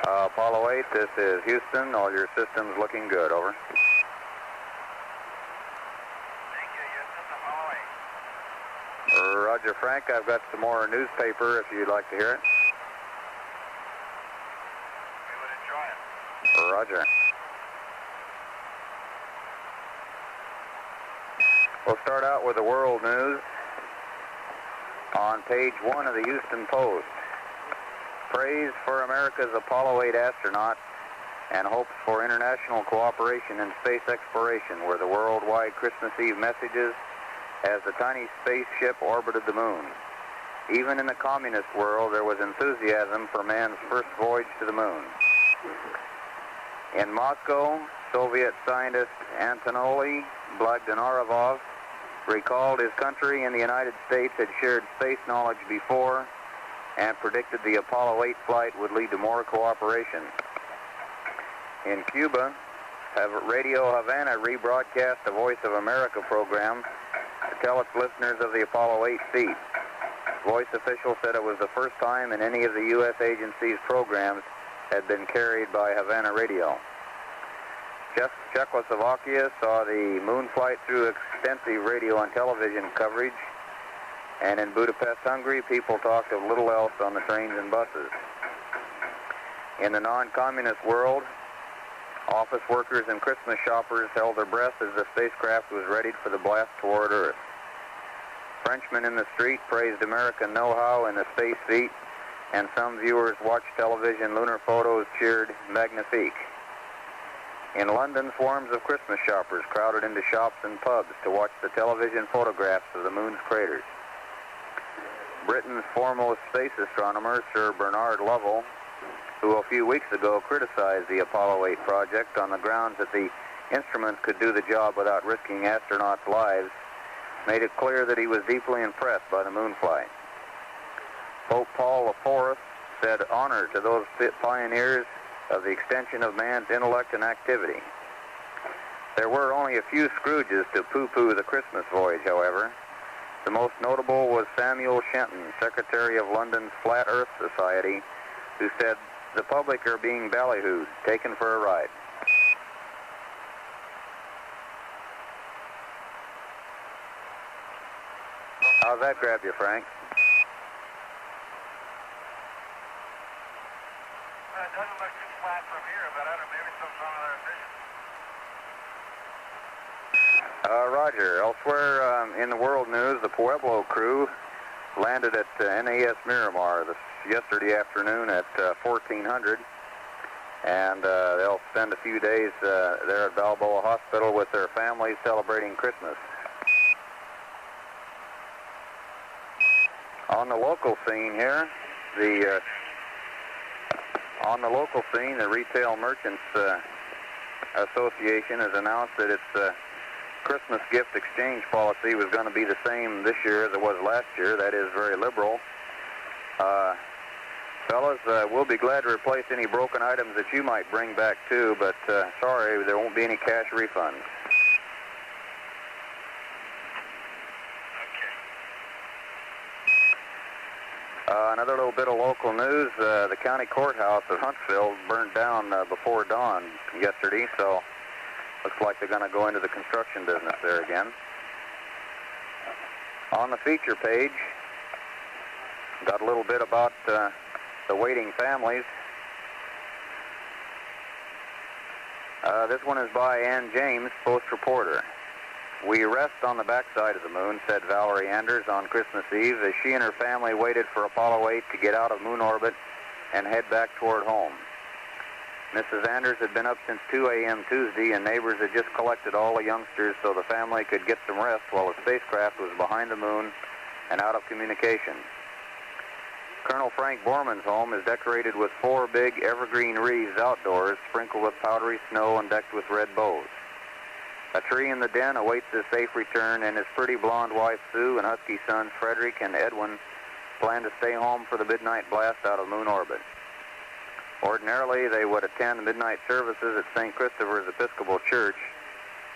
Apollo 8, this is Houston. All your systems looking good, over. Thank you, Houston, Apollo 8. Roger, Frank. I've got some more newspaper if you'd like to hear it. We would enjoy it. Roger. We'll start out with the world news on page 1 of the Houston Post. Praise for America's Apollo 8 astronaut and hopes for international cooperation in space exploration were the worldwide Christmas Eve messages as the tiny spaceship orbited the moon. Even in the communist world, there was enthusiasm for man's first voyage to the moon. In Moscow, Soviet scientist Anatoly Bogdanarov recalled his country and the United States had shared space knowledge before and predicted the Apollo 8 flight would lead to more cooperation. In Cuba, Radio Havana rebroadcast the Voice of America program to tell its listeners of the Apollo 8 feat. Voice officials said it was the first time in any of the U.S. agency's programs had been carried by Havana radio. Czechoslovakia saw the moon flight through extensive radio and television coverage, and in Budapest, Hungary, people talked of little else on the trains and buses. In the non-communist world, office workers and Christmas shoppers held their breath as the spacecraft was readied for the blast toward Earth. Frenchmen in the street praised American know-how in the space feat, and some viewers watched television lunar photos cheered magnifique. In London, swarms of Christmas shoppers crowded into shops and pubs to watch the television photographs of the moon's craters. Britain's foremost space astronomer, Sir Bernard Lovell, who a few weeks ago criticized the Apollo 8 project on the grounds that the instruments could do the job without risking astronauts' lives, made it clear that he was deeply impressed by the moon flight. Pope Paul IV said honor to those pioneers of the extension of man's intellect and activity. There were only a few Scrooges to poo-poo the Christmas voyage, however. The most notable was Samuel Shenton, Secretary of London's Flat Earth Society, who said, "The public are being ballyhooed, taken for a ride." How's that grab you, Frank? It doesn't look too flat from here, but I don't know, maybe some other vision. Roger. Elsewhere in the world news, the Pueblo crew landed at NAS Miramar yesterday afternoon at 1400, and they'll spend a few days there at Balboa Hospital with their families celebrating Christmas. On the local scene here, the Retail Merchants Association has announced that its Christmas gift exchange policy was going to be the same this year as it was last year. That is very liberal. Fellas, we'll be glad to replace any broken items that you might bring back too, but sorry, there won't be any cash refunds. Another little bit of local news, the county courthouse of Huntsville burned down before dawn yesterday, so looks like they're going to go into the construction business there again. On the feature page, got a little bit about the waiting families. This one is by Ann James, Post reporter. "We rest on the backside of the moon," said Valerie Anders on Christmas Eve as she and her family waited for Apollo 8 to get out of moon orbit and head back toward home. Mrs. Anders had been up since 2 a.m. Tuesday, and neighbors had just collected all the youngsters so the family could get some rest while the spacecraft was behind the moon and out of communication. Colonel Frank Borman's home is decorated with 4 big evergreen wreaths outdoors, sprinkled with powdery snow and decked with red bows. A tree in the den awaits his safe return, and his pretty blonde wife Sue and husky sons Frederick and Edwin plan to stay home for the midnight blast out of moon orbit. Ordinarily, they would attend midnight services at St. Christopher's Episcopal Church,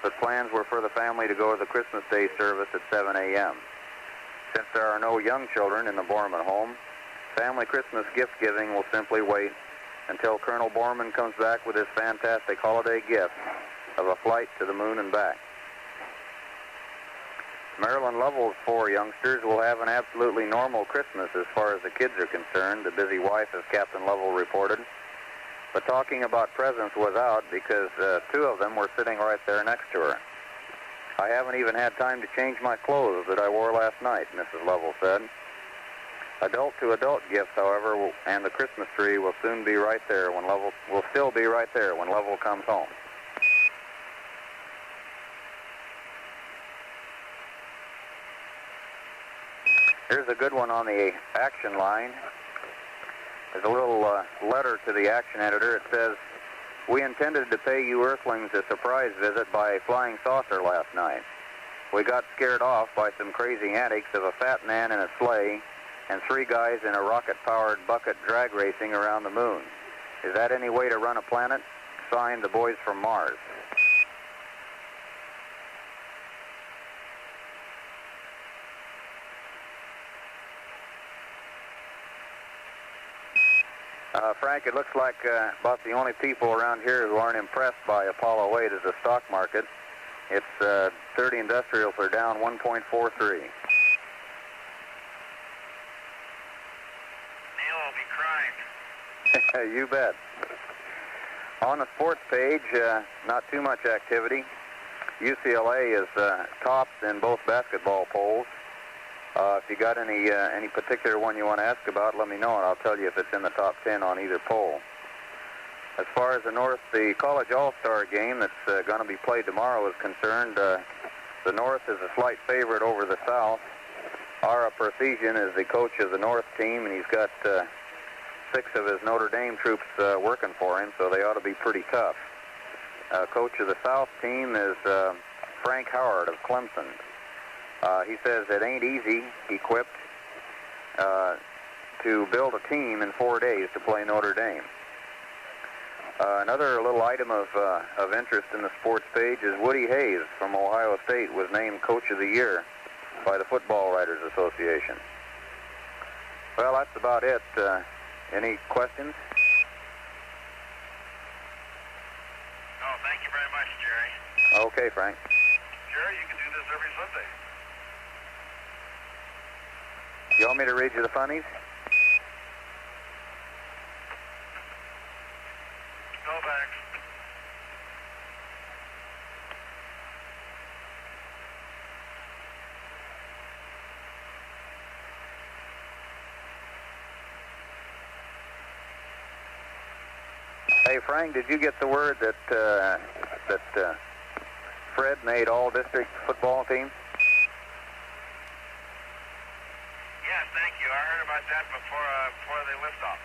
but plans were for the family to go to the Christmas Day service at 7 a.m. Since there are no young children in the Borman home, family Christmas gift giving will simply wait until Colonel Borman comes back with his fantastic holiday gift of a flight to the moon and back. Marilyn Lovell's 4 youngsters will have an absolutely normal Christmas as far as the kids are concerned, the busy wife, as Captain Lovell reported. But talking about presents was out because 2 of them were sitting right there next to her. I haven't even had time to change my clothes that I wore last night, Mrs. Lovell said. Adult-to-adult gifts, however, and the Christmas tree will soon be right there when Lovell will still be right there when Lovell comes home. Here's a good one on the action line. There's a little letter to the action editor. It says, "We intended to pay you Earthlings a surprise visit by flying saucer last night. We got scared off by some crazy antics of a fat man in a sleigh and 3 guys in a rocket-powered bucket drag racing around the moon. Is that any way to run a planet? Signed, the boys from Mars." Frank, it looks like about the only people around here who aren't impressed by Apollo 8 is the stock market. Its 30 industrials are down 1.43. Neil will be crying. You bet. On the sports page, not too much activity. UCLA is tops in both basketball polls. If you got any particular one you want to ask about, let me know, and I'll tell you if it's in the top 10 on either poll. As far as the North, the College All-Star game that's going to be played tomorrow is concerned, the North is a slight favorite over the South. Ara Persesian is the coach of the North team, and he's got 6 of his Notre Dame troops working for him, so they ought to be pretty tough. Coach of the South team is Frank Howard of Clemson. He says it ain't easy, he quipped, to build a team in 4 days to play Notre Dame. Another little item of interest in the sports page is Woody Hayes from Ohio State was named Coach of the Year by the Football Writers Association. Well, that's about it. Any questions? Oh, thank you very much, Jerry. Okay, Frank. Jerry, you can do this every Sunday. You want me to read you the funnies? No, thanks. Hey, Frank, did you get the word that Fred made all-district football team? Yes, thank you. I heard about that before they lift off.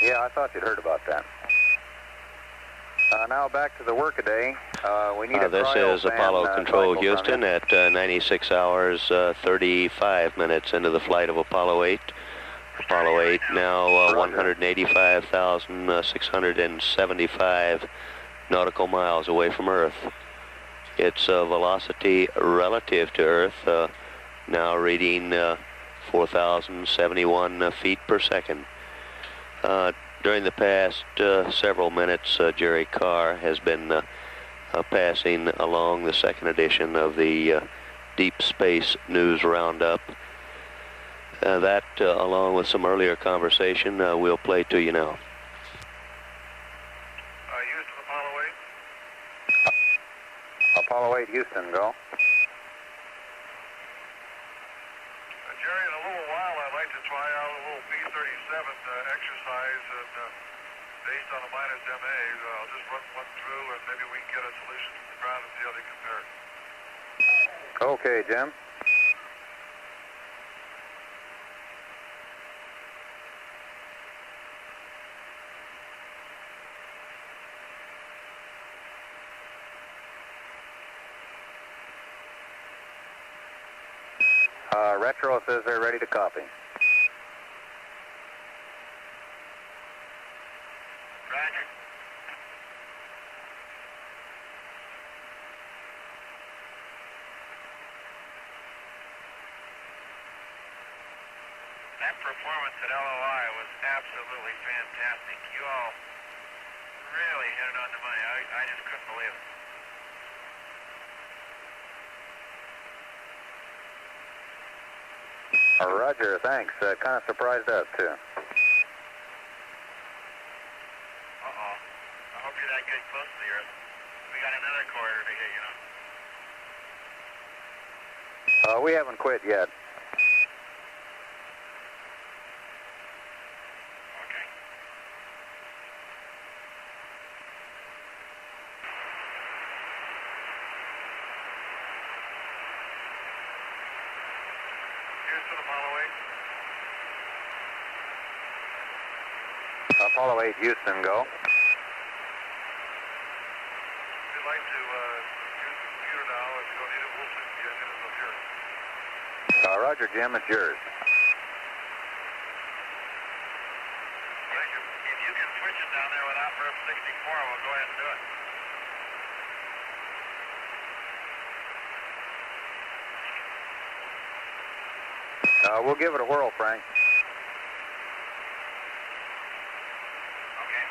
Yeah, I thought you'd heard about that. Now back to the workaday. We need a This is Apollo Control Houston at 96 hours, 35 minutes into the flight of Apollo 8. Apollo 8 now 185,675 nautical miles away from Earth. Its velocity relative to Earth now reading 4,071 feet per second. During the past several minutes, Jerry Carr has been passing along the second edition of the Deep Space News Roundup. That, along with some earlier conversation, we'll play to you now. Houston, Apollo 8. Apollo 8, Houston, go. Jerry, in a little while, I'd like to try out a little P37 exercise based on a minus MA. I'll just run one through, and maybe we can get a solution from the ground and see how they compare. Okay, Jim. Retro says they're ready to copy. Roger. That performance at LOI was absolutely fantastic. You all really hit it on the money. I just couldn't believe it. Roger, thanks. Kind of surprised us, too. Uh-oh. I hope you're that good close to the Earth. We got another corridor to hit, you know. We haven't quit yet. Okay. Houston, Apollo 8. Apollo 8, Houston, go. We'd like to use the computer now. If you don't need it, we'll send you in up here. Roger, Jim, it's yours. Thank you. If you can switch it down there without verb 64, we'll go ahead and do it. We'll give it a whirl, Frank. Okay.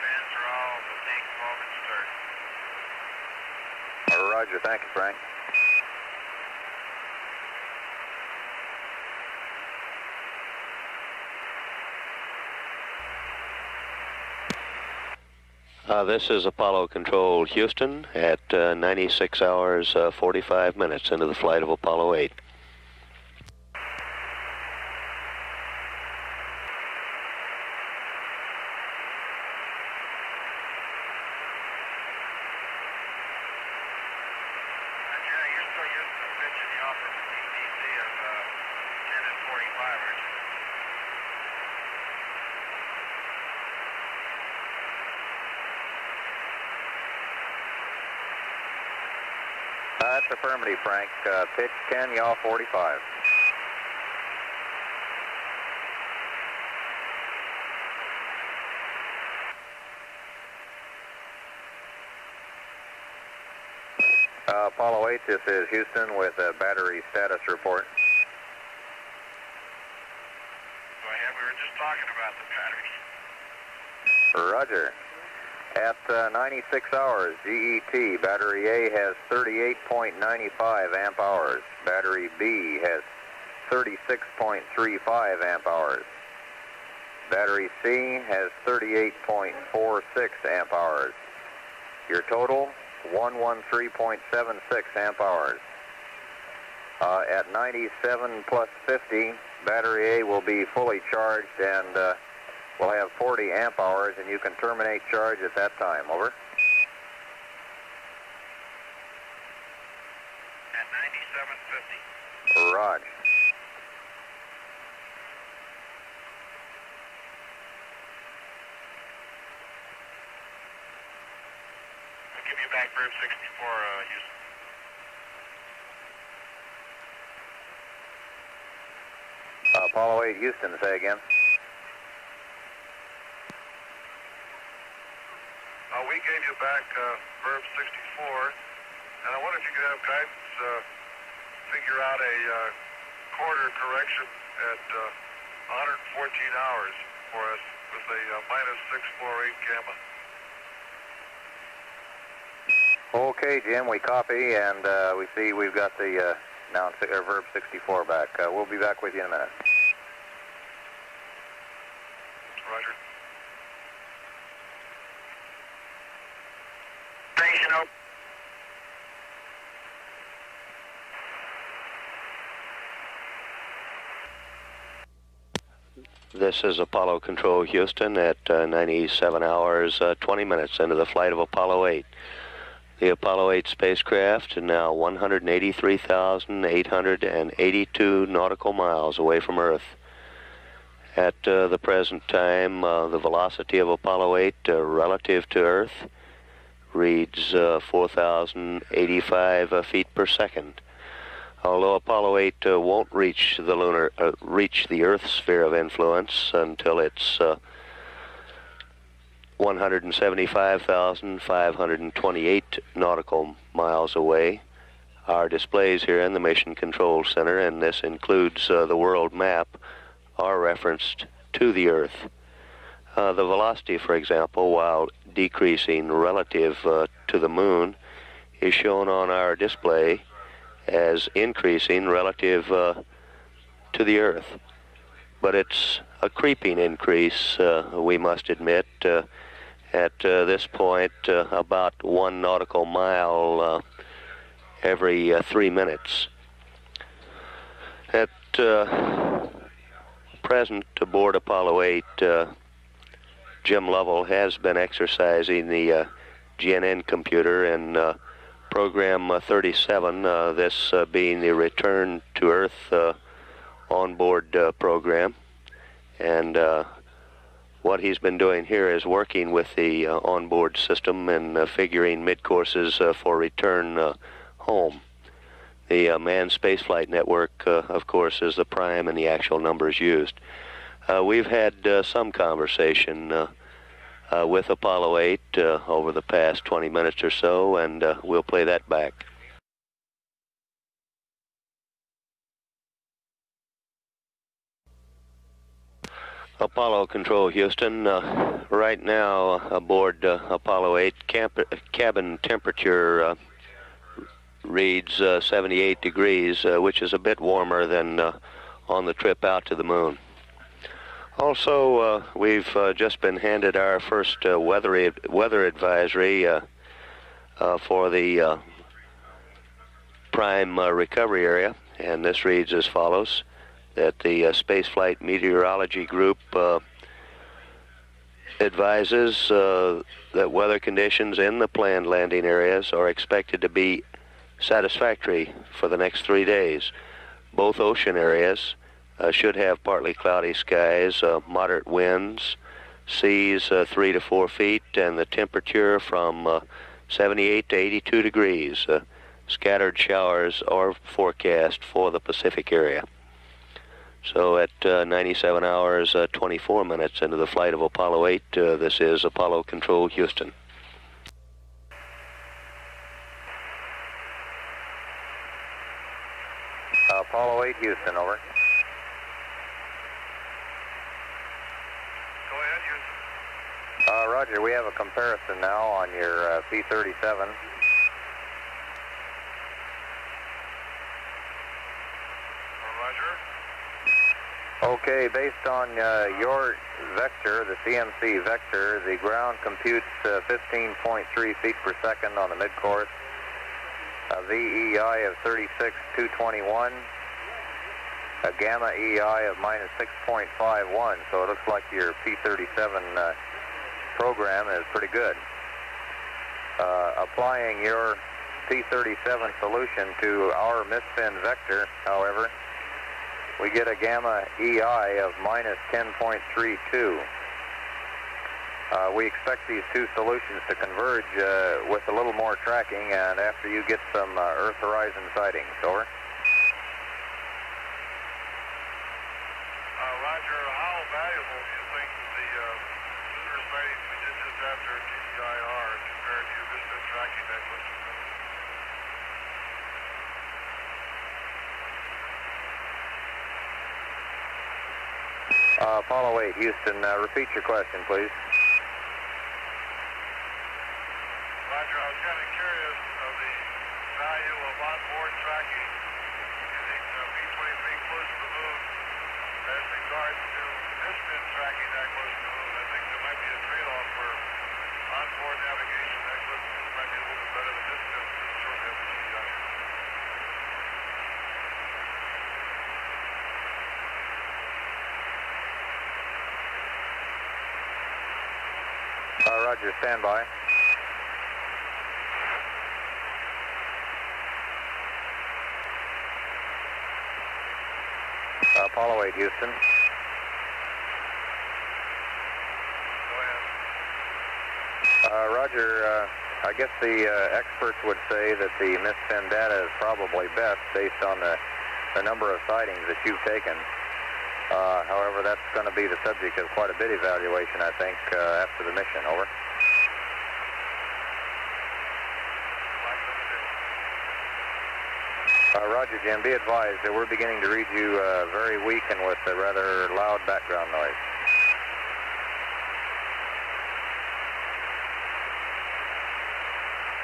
Fans are all the big moment start. Roger, thank you, Frank. This is Apollo Control Houston at 96 hours 45 minutes into the flight of Apollo 8. You're still using the pitch in the offer for TTC of 10 and 45, aren't you? That's affirmative, Frank. Pitch 10, yaw 45. Apollo 8, this is Houston with a battery status report. Go ahead, we were just talking about the batteries. Roger. At 96 hours, GET, battery A has 38.95 amp hours. Battery B has 36.35 amp hours. Battery C has 38.46 amp hours. Your total, 113.76 amp hours. At 97 plus 50, battery A will be fully charged and will have 40 amp hours, and you can terminate charge at that time. Over. At 97.50. Rog. I'll give you back verb 64, Houston. Apollo 8, Houston, say again. We gave you back verb 64, and I wonder if you could have guidance figure out a quarter correction at 114 hours for us with a minus 648 gamma. Okay, Jim, we copy, and we see we've got the now verb 64 back. We'll be back with you in a minute. Roger. Station open. This is Apollo Control Houston at 97 hours 20 minutes into the flight of Apollo 8. The Apollo 8 spacecraft is now 183,882 nautical miles away from Earth. At the present time, the velocity of Apollo 8 relative to Earth reads 4,085 feet per second. Although Apollo 8 won't reach the Earth's sphere of influence until it's 175,528 nautical miles away, our displays here in the Mission Control Center, and this includes the world map, are referenced to the Earth. The velocity, for example, while decreasing relative to the Moon, is shown on our display as increasing relative to the Earth. But it's a creeping increase, we must admit. At this point, about 1 nautical mile every 3 minutes. At present, aboard Apollo 8, Jim Lovell has been exercising the GNN computer in program 37, this being the Return to Earth onboard program. And what he's been doing here is working with the onboard system and figuring mid-courses for return home. The manned spaceflight network, of course, is the prime and the actual numbers used. We've had some conversation with Apollo 8 over the past 20 minutes or so, and we'll play that back. Apollo Control, Houston. Right now, aboard Apollo 8, cabin temperature reads 78 degrees, which is a bit warmer than on the trip out to the Moon. Also, we've just been handed our first weather advisory for the prime recovery area, and this reads as follows: that the Spaceflight Meteorology Group advises that weather conditions in the planned landing areas are expected to be satisfactory for the next 3 days. Both ocean areas should have partly cloudy skies, moderate winds, seas 3 to 4 feet, and the temperature from 78 to 82 degrees. Scattered showers are forecast for the Pacific area. So at 97 hours, 24 minutes into the flight of Apollo 8, this is Apollo Control, Houston. Apollo 8, Houston, over. Go ahead, Houston. Roger, we have a comparison now on your P37. Roger. Okay, based on your vector, the CMC vector, the ground computes 15.3 feet per second on the mid-course, a VEI of 36,221, a gamma EI of minus 6.51, so it looks like your P37 program is pretty good. Applying your P37 solution to our misspin vector, however, we get a gamma EI of minus 10.32. We expect these two solutions to converge with a little more tracking, and after you get some Earth horizon sightings. Over. Roger, how valuable do you think the lunar sightings we did just after TDIR compared to your misspin tracking that close to the Moon? Apollo 8, Houston, repeat your question, please. Roger, I was kind of curious of the value of onboard tracking using P-23 close to the Moon as regards to misspin tracking that close to the Moon. I think there might be a trade-off where onboard navigation that close to the Moon might be a little bit better than misspin since you don't have the TDI. Roger, stand by. Apollo 8, Houston. Go ahead. Roger, I guess the experts would say that the misspin data is probably best based on the number of sightings that you've taken. However, that's going to be the subject of quite a bit of evaluation, I think, after the mission. Over. Roger, Jim. Be advised that we're beginning to read you very weak and with a rather loud background noise.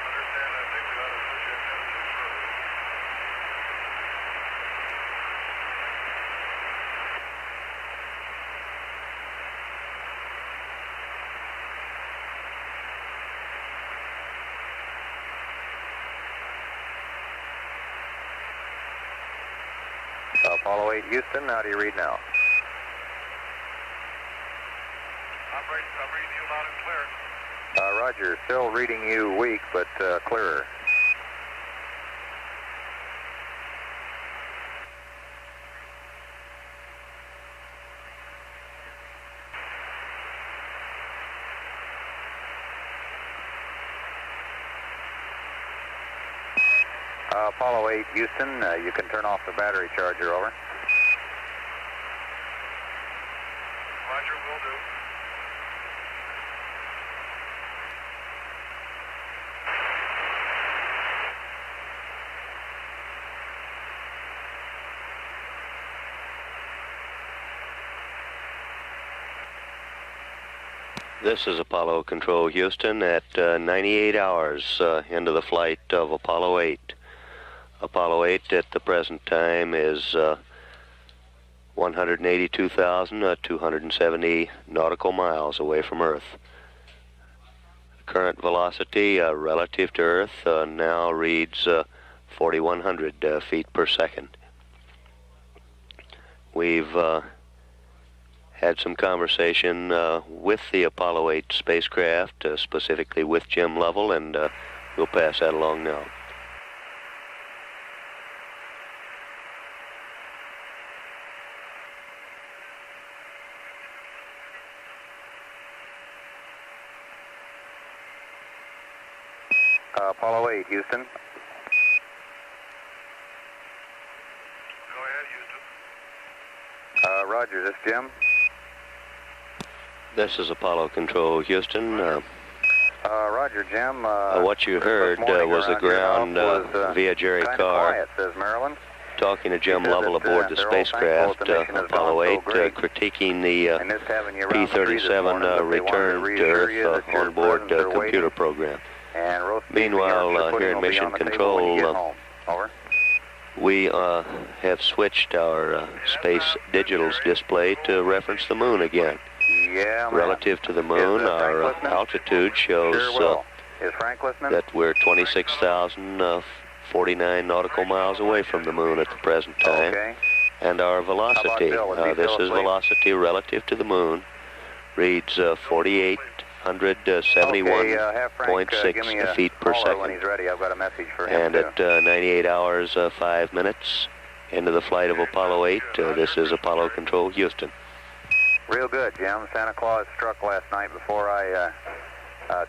Understand, I think we ought to push your temperature further. Apollo 8, Houston, how do you read now? I'm reading you loud and clear. Roger, still reading you weak, but clearer. Apollo 8, Houston, you can turn off the battery charger, over. Roger, will do. This is Apollo Control Houston at 98 hours into the flight of Apollo 8. Apollo 8 at the present time is 182,270 nautical miles away from Earth. Current velocity relative to Earth now reads 4,100 feet per second. We've had some conversation with the Apollo 8 spacecraft, specifically with Jim Lovell, and we'll pass that along now. Apollo 8, Houston. Go ahead, Houston. Roger, this Jim. This is Apollo Control Houston. Roger, Jim. What you heard was the ground via Jerry Carr quiet, says Maryland. talking to Jim Lovell aboard the spacecraft, Apollo 8, critiquing the P37 return to Earth onboard computer program. Meanwhile, here in Mission Control, we have switched our space digitals display to reference the moon again. Yeah, relative to the moon, our altitude shows that we're 26,049 nautical miles away from the moon at the present time. Okay. And our velocity, this is velocity relative to the moon, reads 4,871.6 feet per second. When he's ready, I've got a message for him. And at 98 hours, 5 minutes into the flight of Apollo 8, this is Apollo Control Houston. Real good, Jim. Santa Claus struck last night before I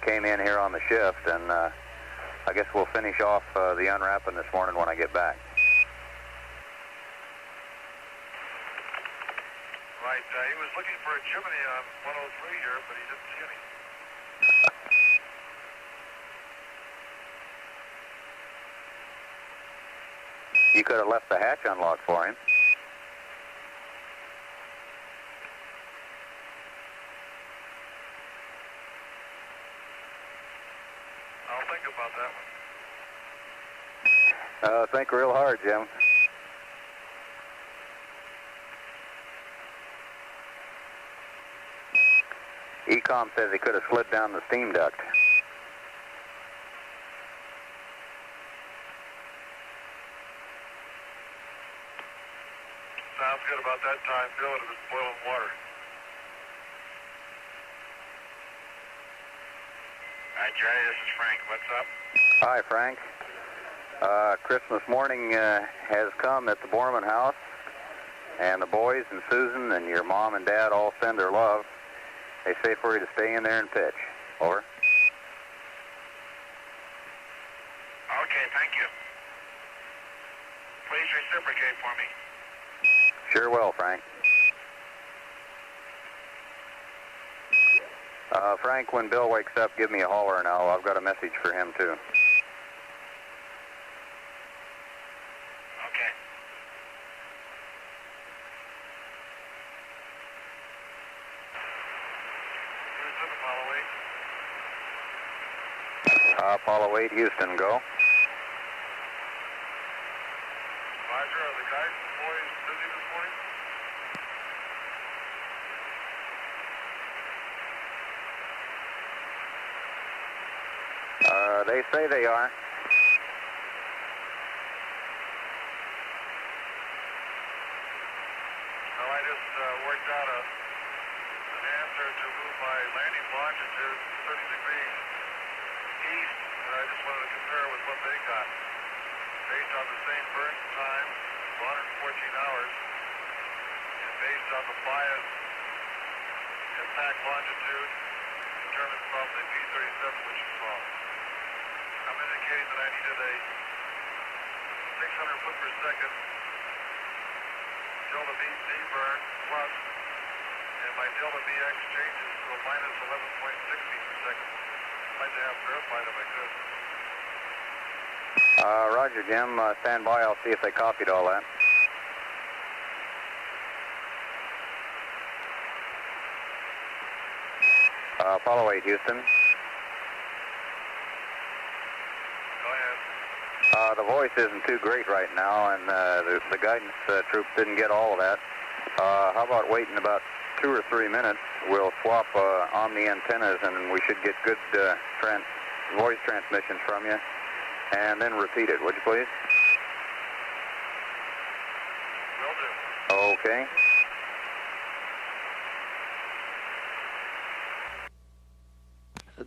came in here on the shift, and I guess we'll finish off the unwrapping this morning when I get back. Right, he was looking for a chimney on 103 here, but he didn't see any. You could have left the hatch unlocked for him. I'll think about that one. Think real hard, Jim. ECOM says he could have slid down the steam duct. Sounds good about that time, Bill. It was boiling water. Hi, Jerry. This is Frank. What's up? Hi, Frank. Christmas morning has come at the Borman house, and the boys and Susan and your mom and dad all send their love. They say for you to stay in there and pitch. Over. Okay, thank you. Please reciprocate for me. Sure will, Frank. Frank, when Bill wakes up, give me a holler now. I've got a message for him, too. Apollo 8, Houston, go. Roger, are the guys and boys busy this morning? They say they are. Well, I just worked out an answer to move my landing longitude 30 degrees east, and I just wanted to compare with what they got. Based on the same burn time, 114 hours, and based on the bias impact longitude determined from the P37 which you saw. I'm indicating that I needed a 600 foot per second delta VC burn plus, and my delta VX changes to a minus 11.6 feet per second. I'd like to have verified if I could. Roger, Jim. Stand by. I'll see if they copied all that. Apollo 8, Houston. Go ahead. The voice isn't too great right now, and the guidance troops didn't get all of that. How about waiting about 2 or 3 minutes? We'll swap on the antennas, and we should get good voice transmissions from you, and then repeat it, would you please? Will do. Okay.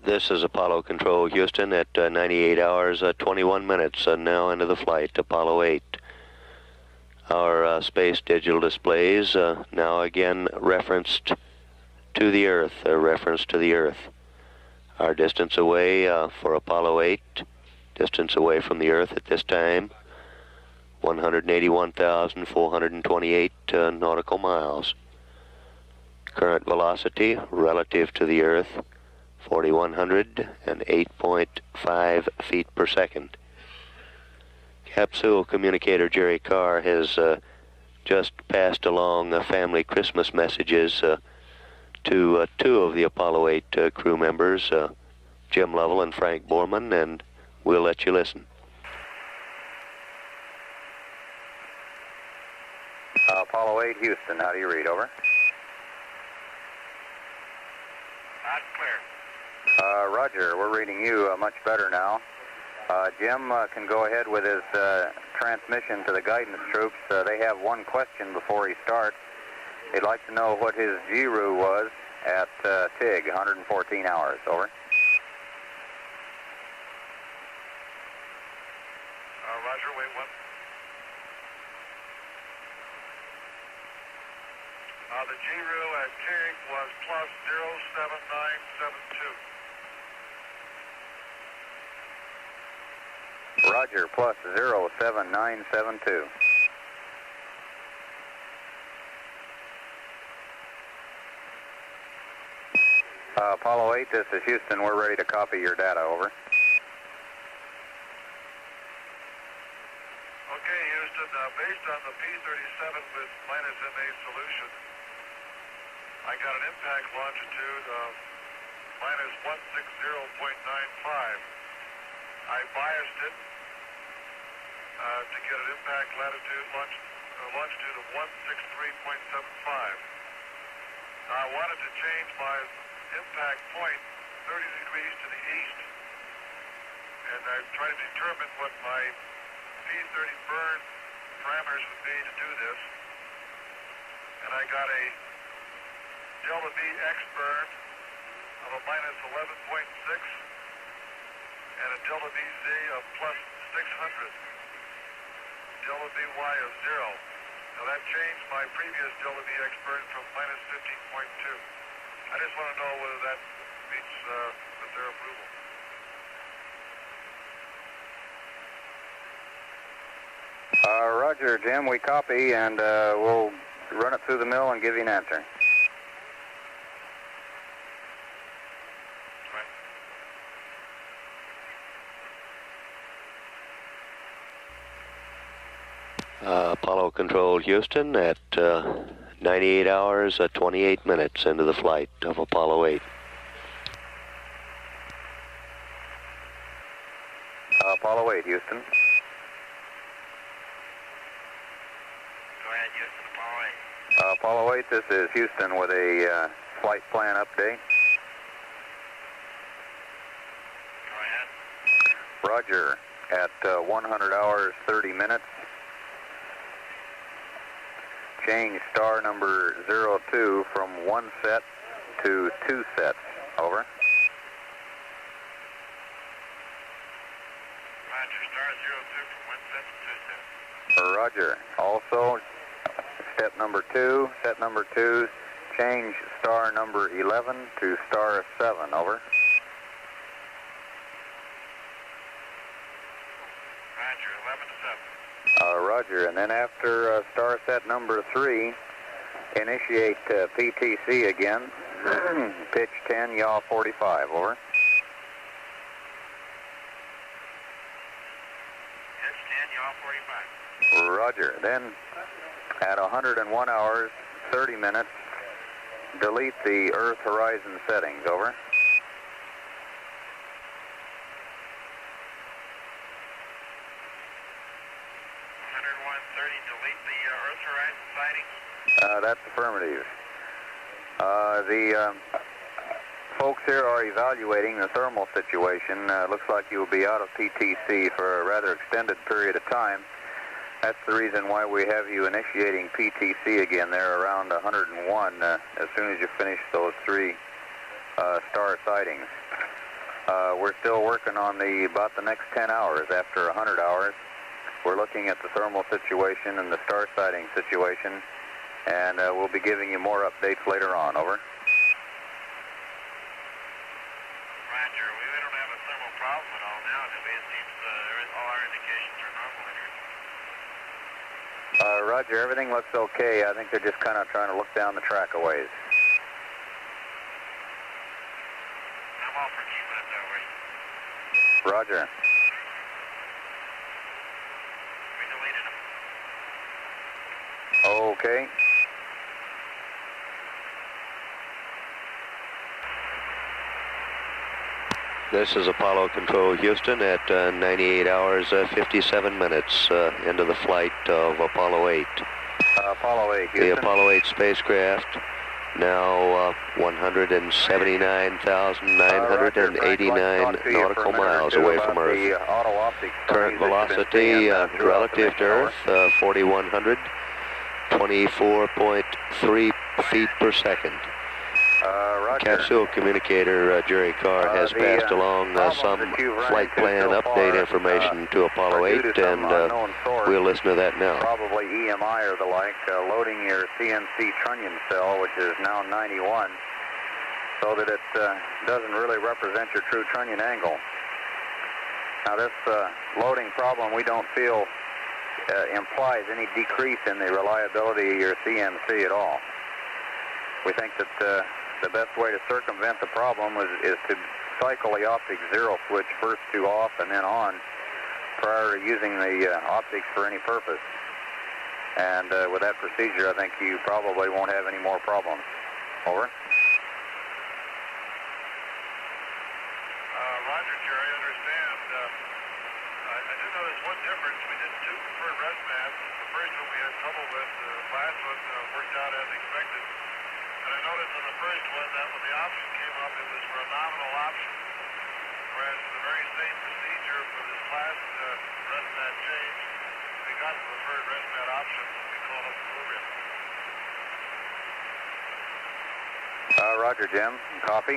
This is Apollo Control, Houston, at 98 hours, 21 minutes, now into the flight, Apollo 8. Our space digital displays now again referenced to the Earth, Our distance away for Apollo 8, distance away from the Earth at this time, 181,428 nautical miles. Current velocity relative to the Earth, 4,108.5 feet per second. Capsule communicator Jerry Carr has just passed along family Christmas messages to 2 of the Apollo 8 crew members, Jim Lovell and Frank Borman, and we'll let you listen. Apollo 8, Houston. How do you read? Over. Not clear. Roger, we're reading you much better now. Jim can go ahead with his transmission to the guidance troops. They have one question before he starts. They'd like to know what his GRU was at TIG, 114 hours. Over. Roger, wait one. The GRU at TIG was plus 07972. Roger, plus 07972. Apollo 8, this is Houston. We're ready to copy your data. Over. Okay, Houston, based on the P37 with minus MA solution, I got an impact longitude of minus 160.95. I biased it to get an impact longitude of 163.75. Now I wanted to change my impact point 30 degrees to the east, and I tried to determine what my P30 burn parameters would be to do this, and I got a delta VX burn of a minus 11.6 and a delta VZ of plus 600, delta VY of 0. Now that changed my previous delta VX burn from minus 15.2. I just want to know whether that meets with their approval. Roger, Jim, we copy, and we'll run it through the mill and give you an answer. Apollo Control, Houston, at 98 hours, 28 minutes into the flight of Apollo 8. Apollo 8, Houston. Go ahead, Houston, Apollo 8. Apollo 8, this is Houston with a flight plan update. Go ahead. Roger. At 100 hours, 30 minutes. Change star number 02 from 1 set to 2 sets. Over. Roger, star 02 from 1 set to 2 sets. Roger. Also, step number 2, set number 2, change star number 11 to star 7. Over. Roger, 11 to 7. Roger. And then after star set number 3, initiate PTC again. Pitch 10, yaw 45. Over. Pitch 10, yaw 45. Roger. Then at 101 hours, 30 minutes, delete the Earth horizon settings. Over. Delete the Earth horizon sightings? That's affirmative. The folks here are evaluating the thermal situation. Looks like you'll be out of PTC for a rather extended period of time. That's the reason why we have you initiating PTC again there around 101 as soon as you finish those 3 star sightings. We're still working on about the next 10 hours after 100 hours. We're looking at the thermal situation and the star sighting situation, and we'll be giving you more updates later on. Over. Roger. We don't have a thermal problem at all now, do we? It seems all our indications are normal in here. Roger. Everything looks okay. I think they're just kind of trying to look down the track a ways. I'm all for keeping it that way. Roger. Okay. This is Apollo Control Houston at 98 hours, 57 minutes into the flight of Apollo 8. Apollo 8, Houston. The Apollo 8 spacecraft now 179,989 nautical miles away from Earth. Current velocity relative to Earth, 4,100. 24.3 feet per second. Capsule communicator Jerry Carr has passed along some flight plan update information to Apollo 8, and we'll listen to that now. Probably EMI or the like, loading your CNC trunnion cell, which is now 91, so that it doesn't really represent your true trunnion angle. Now this loading problem we don't feel implies any decrease in the reliability of your CNC at all. We think that the best way to circumvent the problem is to cycle the optics 0 switch first to off and then on prior to using the optics for any purpose. And with that procedure, I think you probably won't have any more problems. Over. Roger, Jerry, I understand. I do know there's one difference. We did 2 preferred rest maps. The first one we had trouble with. The last one worked out as expected. And I noticed on the first one that when the option came up, it was for a nominal option. Whereas the very same procedure for this last rest mat change, we got the preferred rest mat option when we called up the program. Roger, Jim. Copy.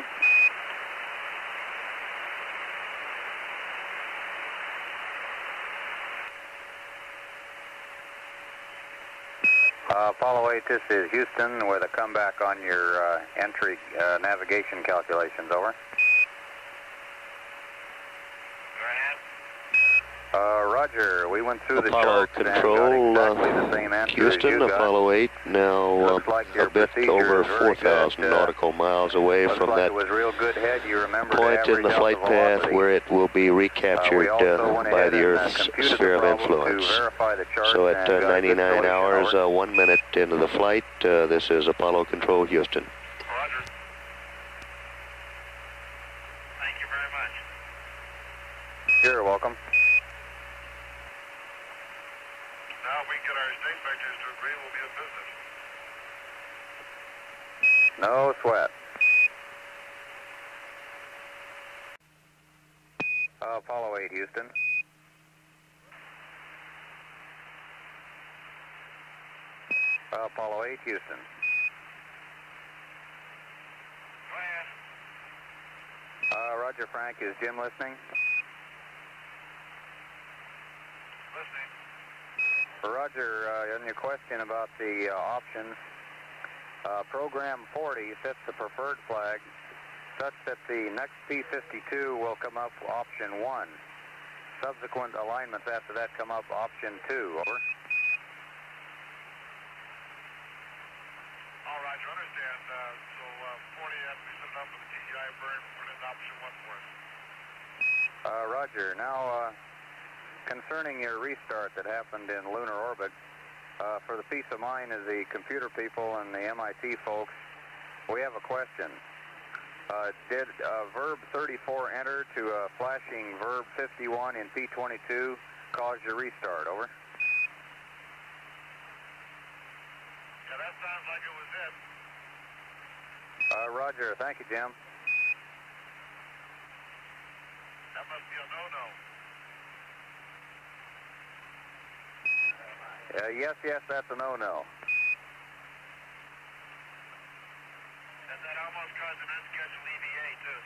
Apollo 8, this is Houston with a comeback on your entry navigation calculations. Over. Roger, we went through Apollo the charts Control, and got exactly the same answer Houston, as you got. Apollo 8, now like a bit over 4,000 nautical miles away from like that it was real good head. You remember point in the flight path where it will be recaptured by the Earth's sphere of influence. So at 99 hours, 1 minute into the flight, this is Apollo Control Houston. Roger. Thank you very much. You're welcome. if we can get our state vectors to agree, we'll be in business. No sweat. Apollo 8, Houston. Apollo 8, Houston. Go ahead. Roger, Frank. Is Jim listening? Listening. Roger, on your question about the options, program 40 sets the preferred flag such that the next P52 will come up option 1. Subsequent alignments after that come up option 2. Over. All right, you understand. So 40, after we set it up for the TGI burn, put in option 1 for us. Roger. Now, concerning your restart that happened in lunar orbit, for the peace of mind of the computer people and the MIT folks, we have a question. Did verb 34 enter to flashing verb 51 in P22 cause your restart? Over. Yeah, that sounds like it was it. Roger. Thank you, Jim. That must be a no-no. Yes, that's a no-no. And that almost caused an unscheduled EVA, too.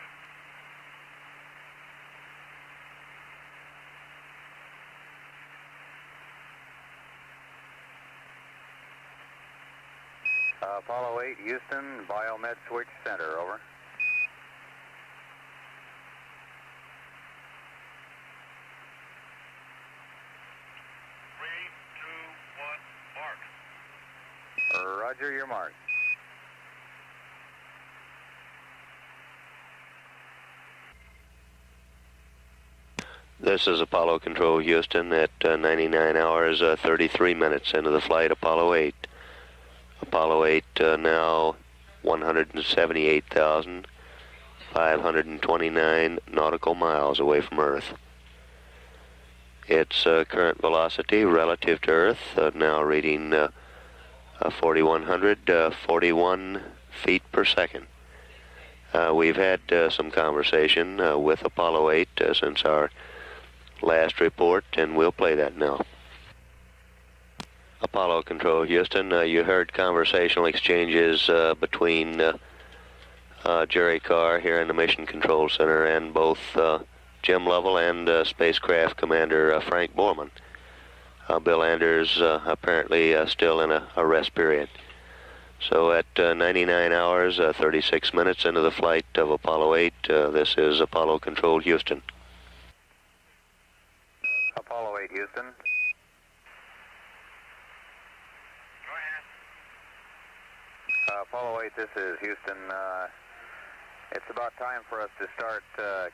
Apollo 8, Houston, Biomed Switch Center, over. 3, 2, 1, mark. Roger, your mark. This is Apollo Control Houston at 99 hours 33 minutes into the flight, Apollo 8. Apollo 8 now 178,529 nautical miles away from Earth. Its current velocity relative to Earth now reading 4,141 feet per second. We've had some conversation with Apollo 8 since our last report, and we'll play that now. Apollo Control Houston, you heard conversational exchanges between Jerry Carr here in the Mission Control Center and both Jim Lovell and Spacecraft Commander Frank Borman. Bill Anders apparently still in a rest period. So at 99 hours, 36 minutes into the flight of Apollo 8, this is Apollo Control Houston. Apollo 8, Houston. Go ahead. Apollo 8, this is Houston. It's about time for us to start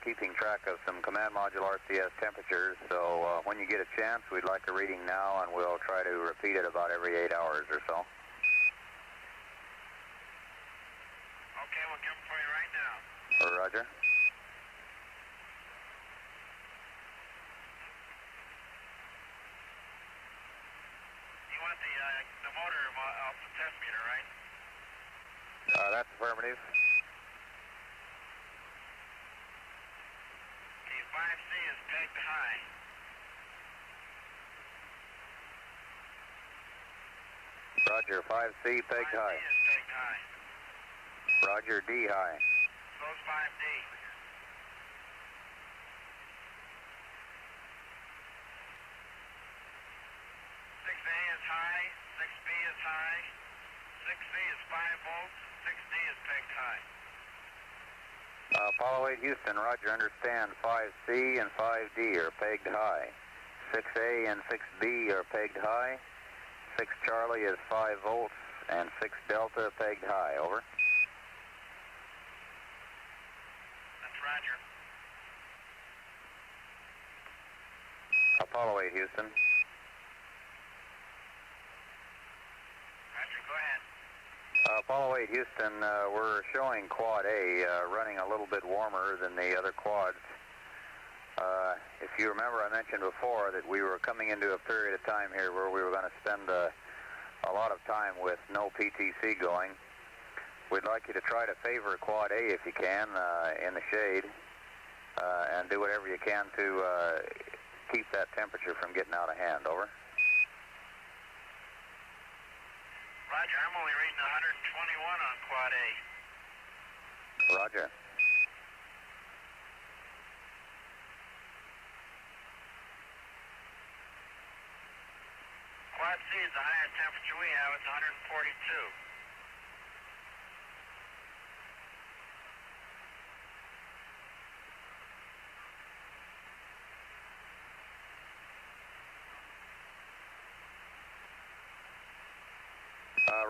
keeping track of some command module RCS temperatures, so when you get a chance, we'd like a reading now, and we'll try to repeat it about every 8 hours or so. Okay, we'll give them for you right now. Roger. You want the motor off the test meter, right? That's affirmative. Okay, 5C is pegged high. Roger, 5C pegged 5C high. is pegged high. Roger, D high. So's 5D. 6A is high, 6B is high, 6C is 5 volts, 6D is pegged high. Apollo 8, Houston, Roger, understand 5C and 5D are pegged high. 6A and 6B are pegged high. 6 Charlie is 5 volts and 6 Delta pegged high, over. That's Roger. Apollo 8, Houston. Roger, go ahead. Apollo 8, Houston, we're showing Quad A running a little bit warmer than the other quads. If you remember, I mentioned before that we were coming into a period of time here where we were going to spend a lot of time with no PTC going. We'd like you to try to favor Quad A if you can in the shade and do whatever you can to keep that temperature from getting out of hand. Over. Roger, I'm only reading 121 on Quad A. Roger. Quad C is the highest temperature we have. It's 142.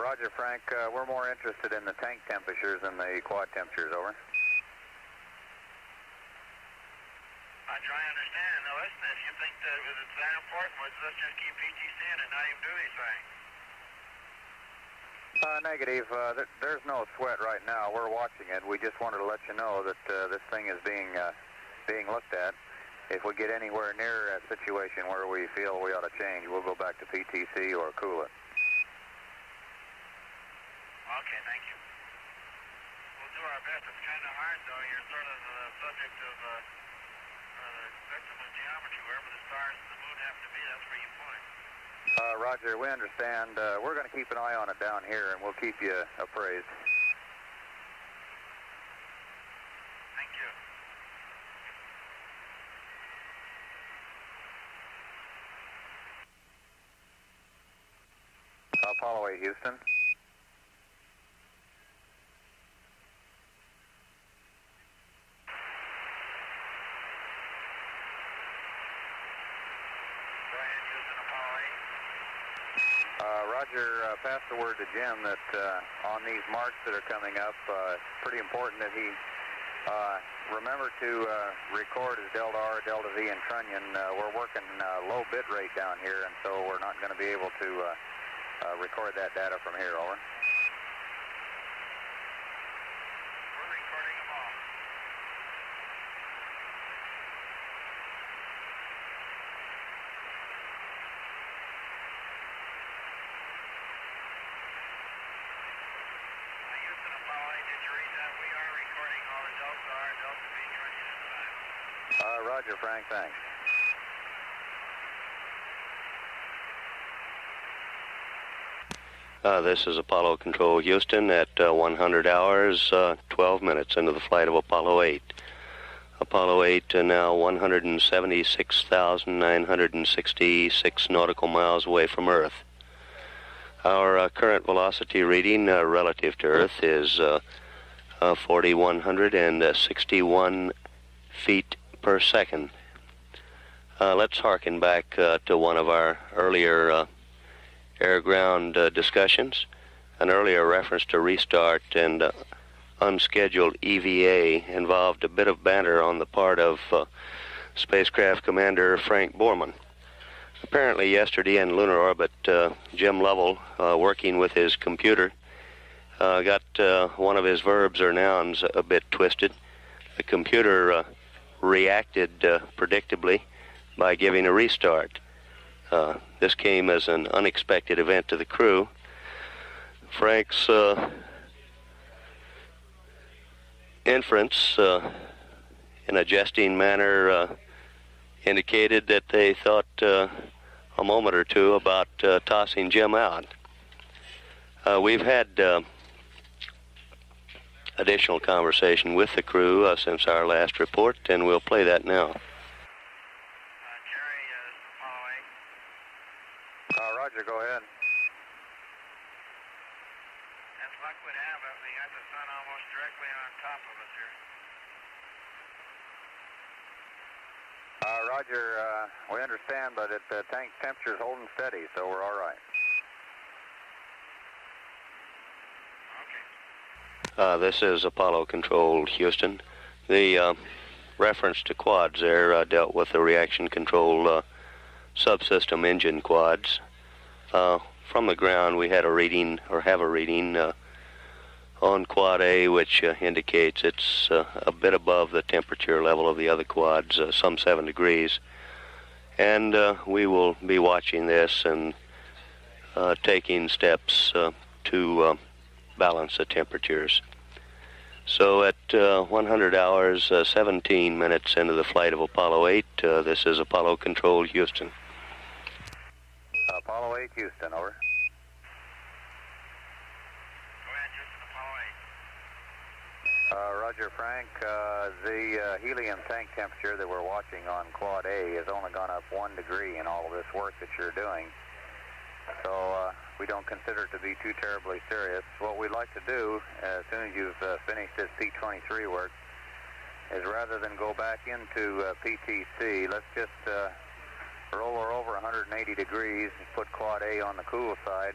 Roger, Frank. We're more interested in the tank temperatures than the quad temperatures. Over. Roger, I understand. Now listen, if you think that it's that important, let's just keep PTC in and not even do anything. Negative. There's no sweat right now. We're watching it. We just wanted to let you know that this thing is being looked at. If we get anywhere near a situation where we feel we ought to change, we'll go back to PTC or cool it. Okay, thank you. We'll do our best. It's kind of hard, though. You're sort of the subject of victim of geometry. Wherever the stars and the moon happen to be, that's where you point. Roger, we understand. We're going to keep an eye on it down here, and we'll keep you appraised. Thank you. Apollo 8, Houston. Roger, pass the word to Jim that on these marks that are coming up, it's pretty important that he remember to record his delta R, delta V, and trunnion. We're working low bit rate down here, and so we're not going to be able to record that data from here. Over. We're recording them all. Roger, Frank, thanks. This is Apollo Control Houston at 100 hours, 12 minutes into the flight of Apollo 8. Apollo 8 now 176,966 nautical miles away from Earth. Our current velocity reading relative to Earth is 4,161 feet per second. Let's harken back to one of our earlier air-ground discussions. An earlier reference to restart and unscheduled EVA involved a bit of banter on the part of spacecraft commander Frank Borman. Apparently yesterday in lunar orbit, Jim Lovell, working with his computer, got one of his verbs or nouns a bit twisted. The computer reacted predictably by giving a restart. This came as an unexpected event to the crew. Frank's inference, in a jesting manner, indicated that they thought a moment or two about tossing Jim out. We've had additional conversation with the crew since our last report, and we'll play that now. Jerry, Apollo 8. Roger, go ahead. As luck would have it, we got the sun almost directly on top of us here. Roger, we understand, but the tank temperature's holding steady, so we're all right. This is Apollo Control Houston. The reference to quads there dealt with the reaction control subsystem engine quads. From the ground, we had a reading, or have a reading, on Quad A, which indicates it's a bit above the temperature level of the other quads, some 7 degrees. And we will be watching this and taking steps to balance the temperatures. So at 100 hours, 17 minutes into the flight of Apollo 8, this is Apollo Control, Houston. Apollo 8, Houston, over. Roger, Frank. The helium tank temperature that we're watching on Quad A has only gone up 1 degree in all of this work that you're doing. So we don't consider it to be too terribly serious. What we'd like to do, as soon as you've finished this P23 work, is rather than go back into PTC, let's just roll her over 180 degrees and put Quad A on the cool side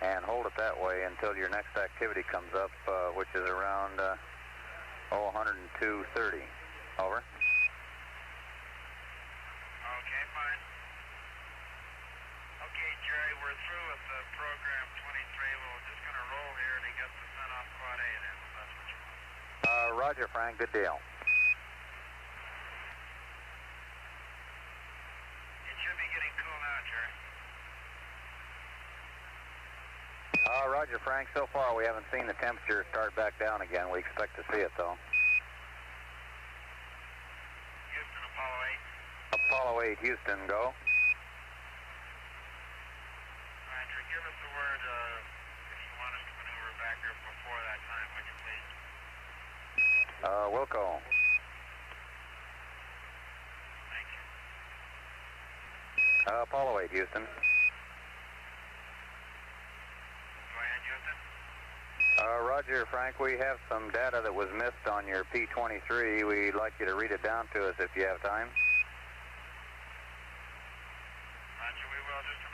and hold it that way until your next activity comes up, which is around 102.30. Over. Okay, fine. Okay, Jerry, we're through with the program 23. We're just going to roll here to get the sun off Quad A then, if that's what you want. Roger, Frank. Good deal. It should be getting cool now, Jerry. Roger, Frank. So far, we haven't seen the temperature start back down again. We expect to see it, though. Houston, Apollo 8. Apollo 8, Houston, go. Roger, give us the word if you want us to maneuver back here before that time, would you please? Wilco. Thank you. Apollo 8, Houston. Roger, Frank, we have some data that was missed on your P23. We'd like you to read it down to us if you have time. Roger, we will. Just a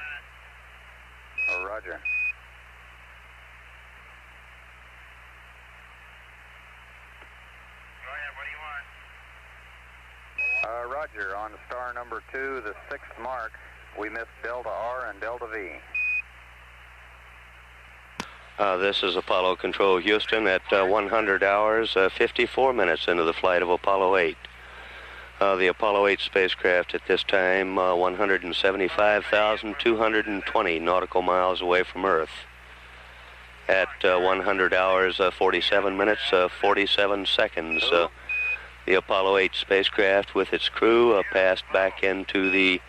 minute. Roger. Go ahead. What do you want? Roger, on star number 2, the 6th mark, we missed Delta R and Delta V. This is Apollo Control, Houston, at 100 hours, 54 minutes into the flight of Apollo 8. The Apollo 8 spacecraft at this time, 175,220 nautical miles away from Earth. At 100 hours, 47 minutes, 47 seconds, the Apollo 8 spacecraft with its crew passed back into the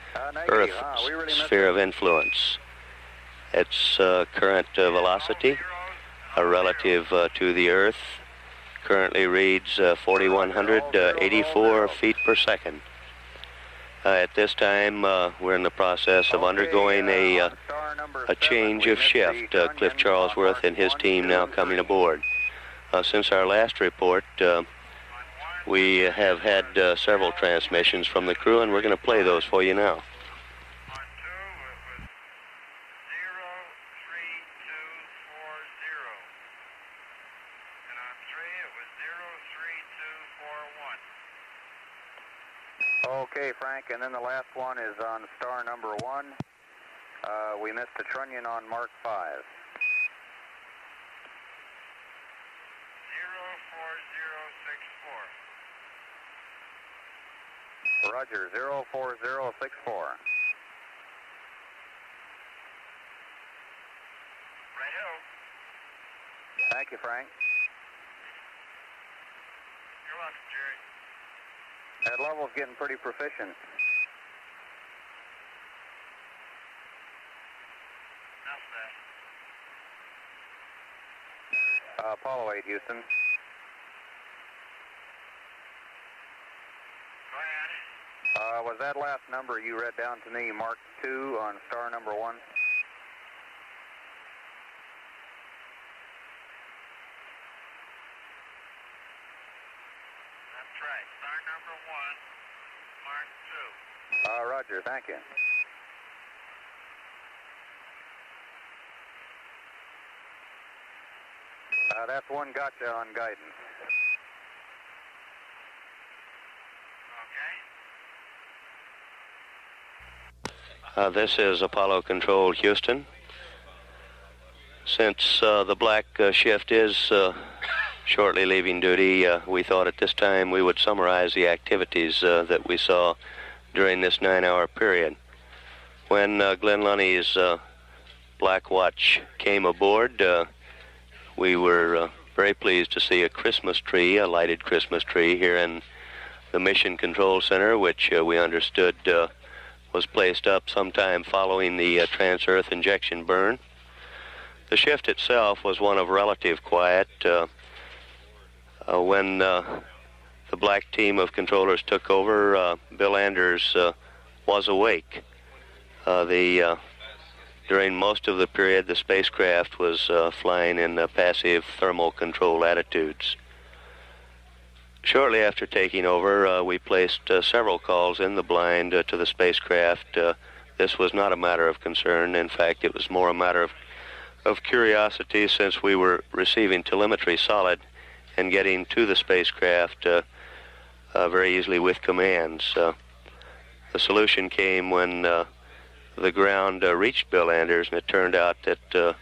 Earth sphere of influence. Its current velocity relative to the Earth currently reads 4,184 feet per second. At this time, we're in the process of undergoing a change of shift. Cliff Charlesworth and his team now coming aboard. Since our last report, we have had several transmissions from the crew, and we're going to play those for you now. Okay, Frank, and then the last one is on star number 1. We missed a trunnion on Mark 5. 04064. Roger, 04064. Right-o. Thank you, Frank. You're welcome, Jerry. That level's getting pretty proficient. Enough of that. Apollo 8, Houston. Go ahead. Was that last number you read down to me Mark 2 on star number 1? That's right. Star number 1, Mark 2. Roger, thank you. That's one gotcha on guidance. Okay. This is Apollo Control, Houston. Since the black shift is shortly leaving duty, we thought at this time we would summarize the activities that we saw during this 9-hour period. When Glenn Lunny's Black Watch came aboard, we were very pleased to see a Christmas tree, a lighted Christmas tree, here in the Mission Control Center, which we understood was placed up sometime following the trans-earth injection burn. The shift itself was one of relative quiet. When the black team of controllers took over, Bill Anders was awake. During most of the period, the spacecraft was flying in passive thermal control attitudes. Shortly after taking over, we placed several calls in the blind to the spacecraft. This was not a matter of concern. In fact, it was more a matter of curiosity, since we were receiving telemetry solid and getting to the spacecraft very easily with commands. The solution came when the ground reached Bill Anders, and it turned out that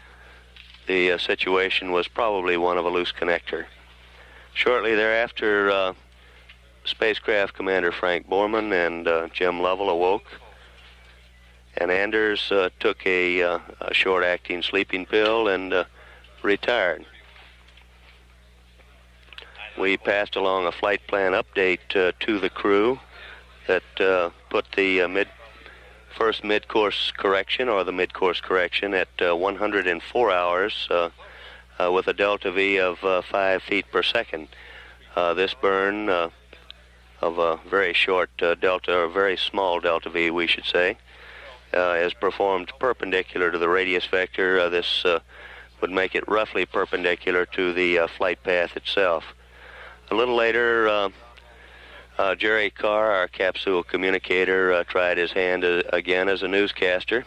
the situation was probably one of a loose connector. Shortly thereafter, spacecraft commander Frank Borman and Jim Lovell awoke, and Anders took a short-acting sleeping pill and retired. We passed along a flight plan update to the crew that put the first mid-course correction, or the mid-course correction, at 104 hours with a delta V of 5 feet per second. This burn of a very short delta, or very small delta V, we should say, is performed perpendicular to the radius vector. This would make it roughly perpendicular to the flight path itself. A little later, Jerry Carr, our capsule communicator, tried his hand again as a newscaster,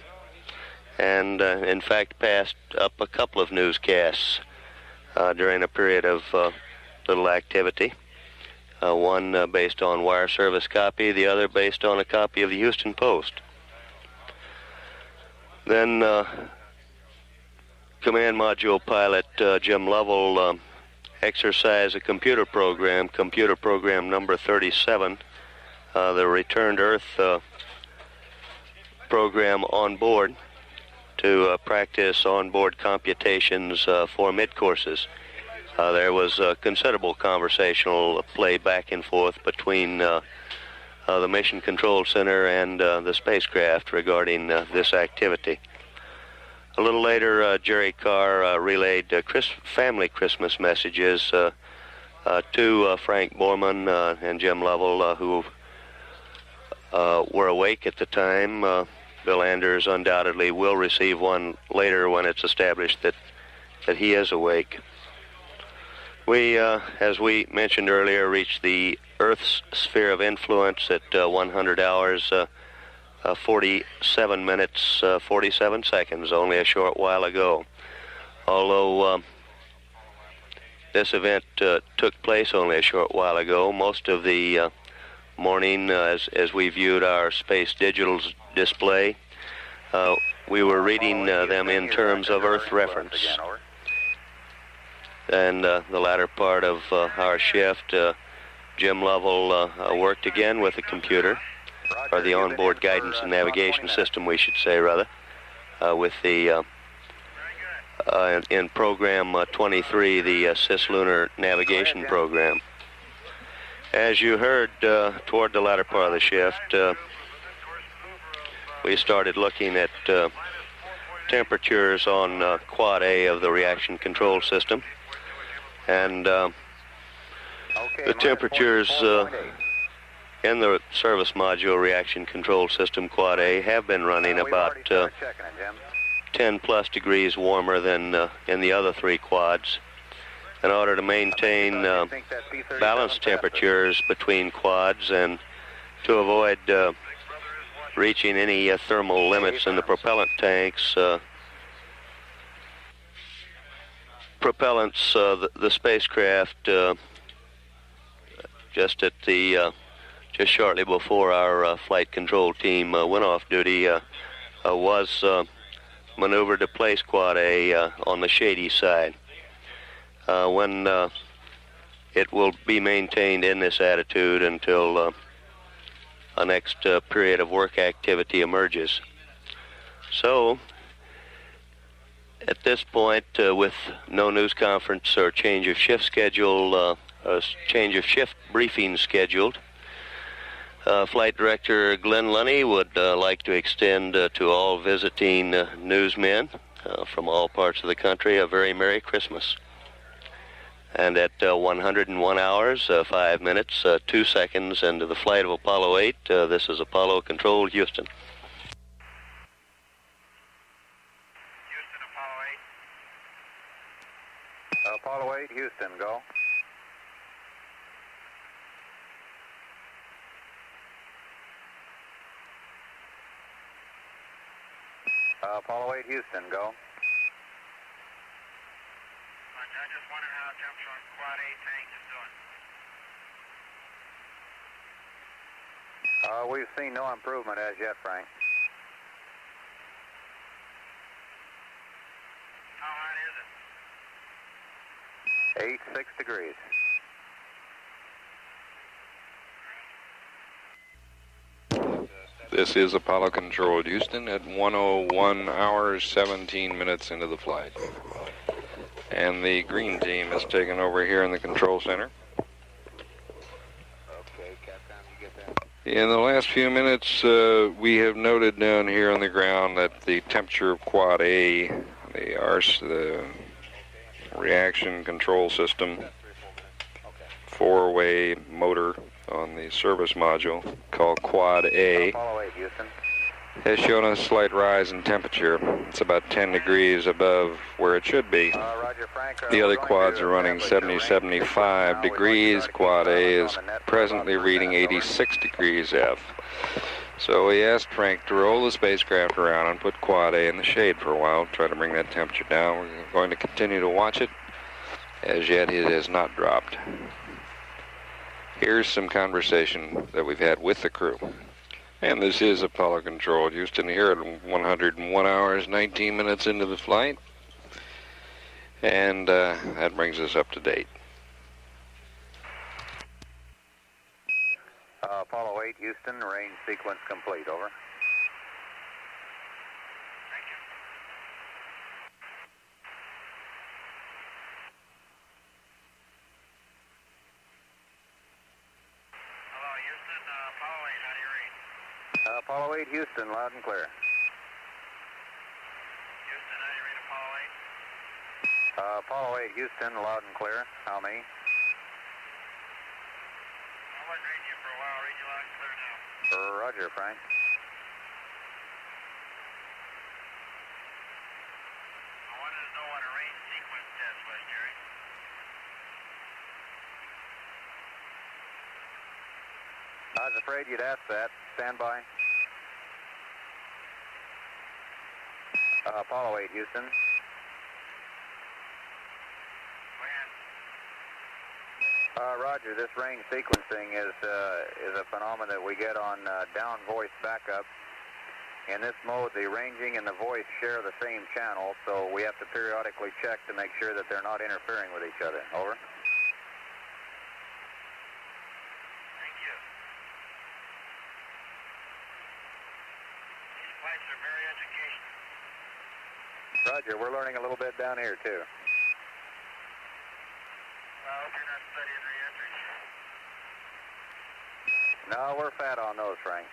and in fact passed up a couple of newscasts during a period of little activity. One based on wire service copy, the other based on a copy of the Houston Post. Then command module pilot Jim Lovell exercised a computer program number 37, the Return to Earth program on board, to practice on-board computations for mid-courses. There was considerable conversational play back and forth between the Mission Control Center and the spacecraft regarding this activity. A little later, Jerry Carr relayed family Christmas messages to Frank Borman and Jim Lovell, who were awake at the time. Bill Anders undoubtedly will receive one later when it's established that he is awake. We, as we mentioned earlier, reached the Earth's sphere of influence at 100 hours, 47 minutes, 47 seconds, only a short while ago. Although this event took place only a short while ago, most of the morning, as we viewed our space digitals display, we were reading them in terms of Earth reference. And the latter part of our shift, Jim Lovell worked again with the computer, or the onboard guidance and navigation system, we should say, rather, with the, in program 23, the cislunar navigation program. As you heard toward the latter part of the shift, we started looking at temperatures on Quad A of the reaction control system. And the temperatures in the service module reaction control system Quad A have been running about 10 plus degrees warmer than in the other three quads. In order to maintain balanced temperatures between quads and to avoid reaching any thermal limits in the propellant tanks, the spacecraft just shortly before our flight control team went off duty was maneuver to place Quad A on the shady side. When it will be maintained in this attitude until a next period of work activity emerges. So, at this point, with no news conference or change of shift schedule, change of shift briefing scheduled, Flight Director Glenn Lunny would like to extend to all visiting newsmen from all parts of the country a very Merry Christmas. And at 101 hours, 5 minutes, 2 seconds into the flight of Apollo 8, this is Apollo Control, Houston. Houston, Apollo 8. Apollo 8, Houston, go. Apollo 8, Houston, go. I just wondered how temperature on Quad A tank is doing. We've seen no improvement as yet, Frank. How hot is it? 86 degrees. This is Apollo Control, Houston, at 101 hours, 17 minutes into the flight. And the green team is taken over here in the control center. Okay, Capcom, you get that? In the last few minutes, we have noted down here on the ground that the temperature of Quad A, the reaction control system, four-way motor on the service module called Quad A, Apollo 8, Houston. has shown a slight rise in temperature. It's about 10 degrees above where it should be. Roger, Frank, The other quads are running 70, 75 degrees. Quad A is presently reading 86 degrees F. So we asked Frank to roll the spacecraft around and put Quad A in the shade for a while, try to bring that temperature down. We're going to continue to watch it. As yet, it has not dropped. Here's some conversation that we've had with the crew. And this is Apollo Control, Houston, here at 101 hours, 19 minutes into the flight. And that brings us up to date. Apollo 8, Houston, range sequence complete, over. Thank you. Hello, Houston, Apollo 8, how do you read? Apollo 8, Houston, loud and clear. Houston, how do you read Apollo 8? Apollo 8, Houston, loud and clear. How many? I wasn't reading you for a while. I'll read you loud and clear now. Roger, Frank. I wanted to know what a range sequence test was, Jerry. I was afraid you'd ask that. Stand by. Apollo 8, Houston. Go ahead. Roger, this range sequencing is a phenomenon that we get on down voice backup. In this mode, the ranging and the voice share the same channel, so we have to periodically check to make sure that they're not interfering with each other. Over. Thank you. These flights are very educational. Roger, we're learning a little bit down here, too. I hope you're not studying re-entry. No, we're fat on those, Frank.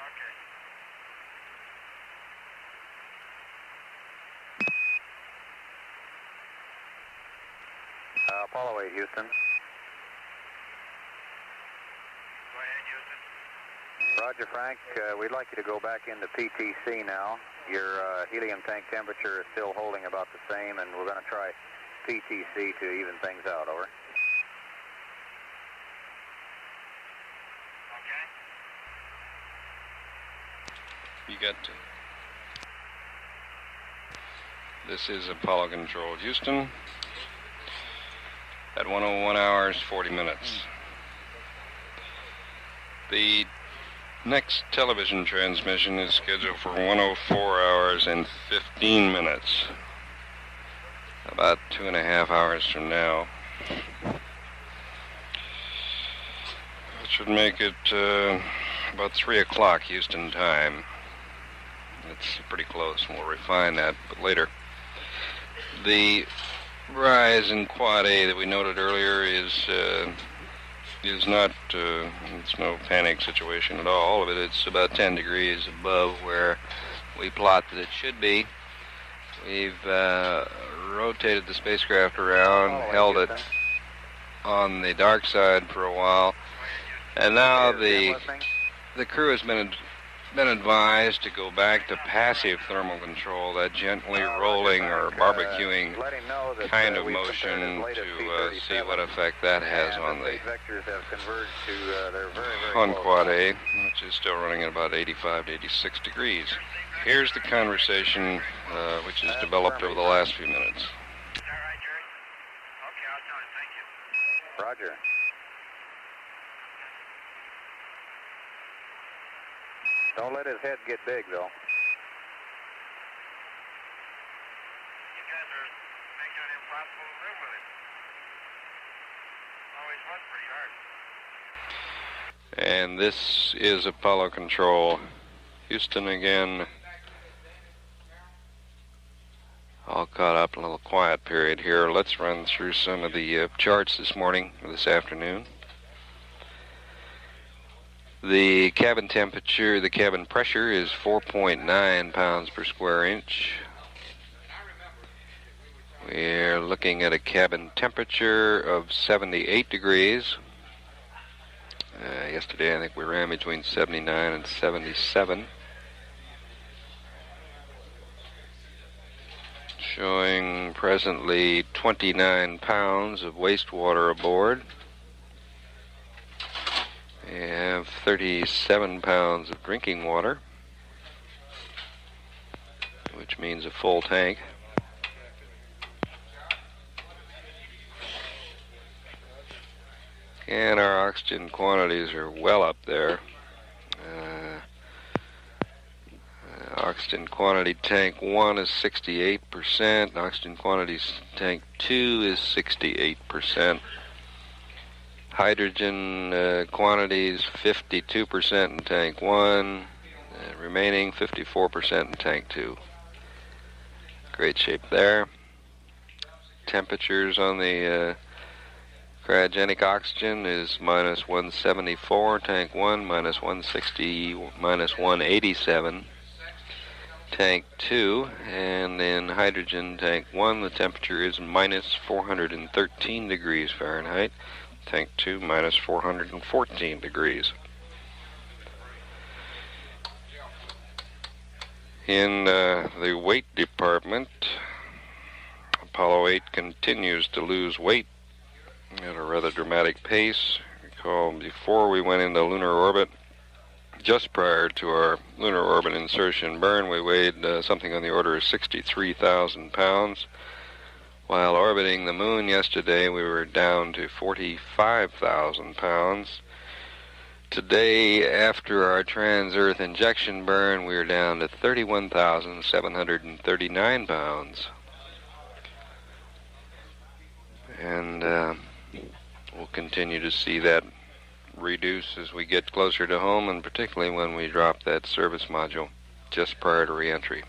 Okay. Apollo 8, Houston. Go ahead, Houston. Roger, Frank. We'd like you to go back into PTC now. Your helium tank temperature is still holding about the same, and we're going to try PTC to even things out. Over. Okay. You got to. This is Apollo Control, Houston, at 101 hours, 40 minutes. The Next television transmission is scheduled for 104 hours and 15 minutes. About 2.5 hours from now. That should make it about 3 o'clock Houston time. It's pretty close, and we'll refine that but later. The rise in Quad A that we noted earlier is not, it's no panic situation at all. All of it, it's about 10 degrees above where we plot that it should be. We've rotated the spacecraft around, held it on the dark side for a while, and now the crew has been advised to go back to passive thermal control, that gently rolling or barbecuing kind of motion, to see what effect that has on Quad A, which is still running at about 85 to 86 degrees. Here's the conversation which has developed over the last few minutes. Is that right, Jerry? Okay, I'll tell him. Thank you. Roger. Don't let his head get big, though. You guys are making it impossible to live with him. Always was pretty hard. And this is Apollo Control. Houston again. All caught up in a little quiet period here. Let's run through some of the charts this morning or this afternoon. The cabin temperature, the cabin pressure is 4.9 pounds per square inch. We're looking at a cabin temperature of 78 degrees. Yesterday I think we ran between 79 and 77. Showing presently 29 pounds of wastewater aboard. We have 37 pounds of drinking water, which means a full tank. And our oxygen quantities are well up there. Oxygen quantity tank 1 is 68%. Oxygen quantity tank 2 is 68%. Hydrogen quantities 52% in tank 1, remaining 54% in tank 2. Great shape there. Temperatures on the cryogenic oxygen is minus 174, tank 1, minus 160, minus 187, tank 2, and in hydrogen tank 1 the temperature is minus 413 degrees Fahrenheit. Tank 2, minus 414 degrees. In the weight department, Apollo 8 continues to lose weight at a rather dramatic pace. Recall before we went into lunar orbit, just prior to our lunar orbit insertion burn, we weighed something on the order of 63,000 pounds. While orbiting the moon yesterday, we were down to 45,000 pounds. Today, after our trans-Earth injection burn, we are down to 31,739 pounds. And we'll continue to see that reduce as we get closer to home, and particularly when we drop that service module just prior to re-entry.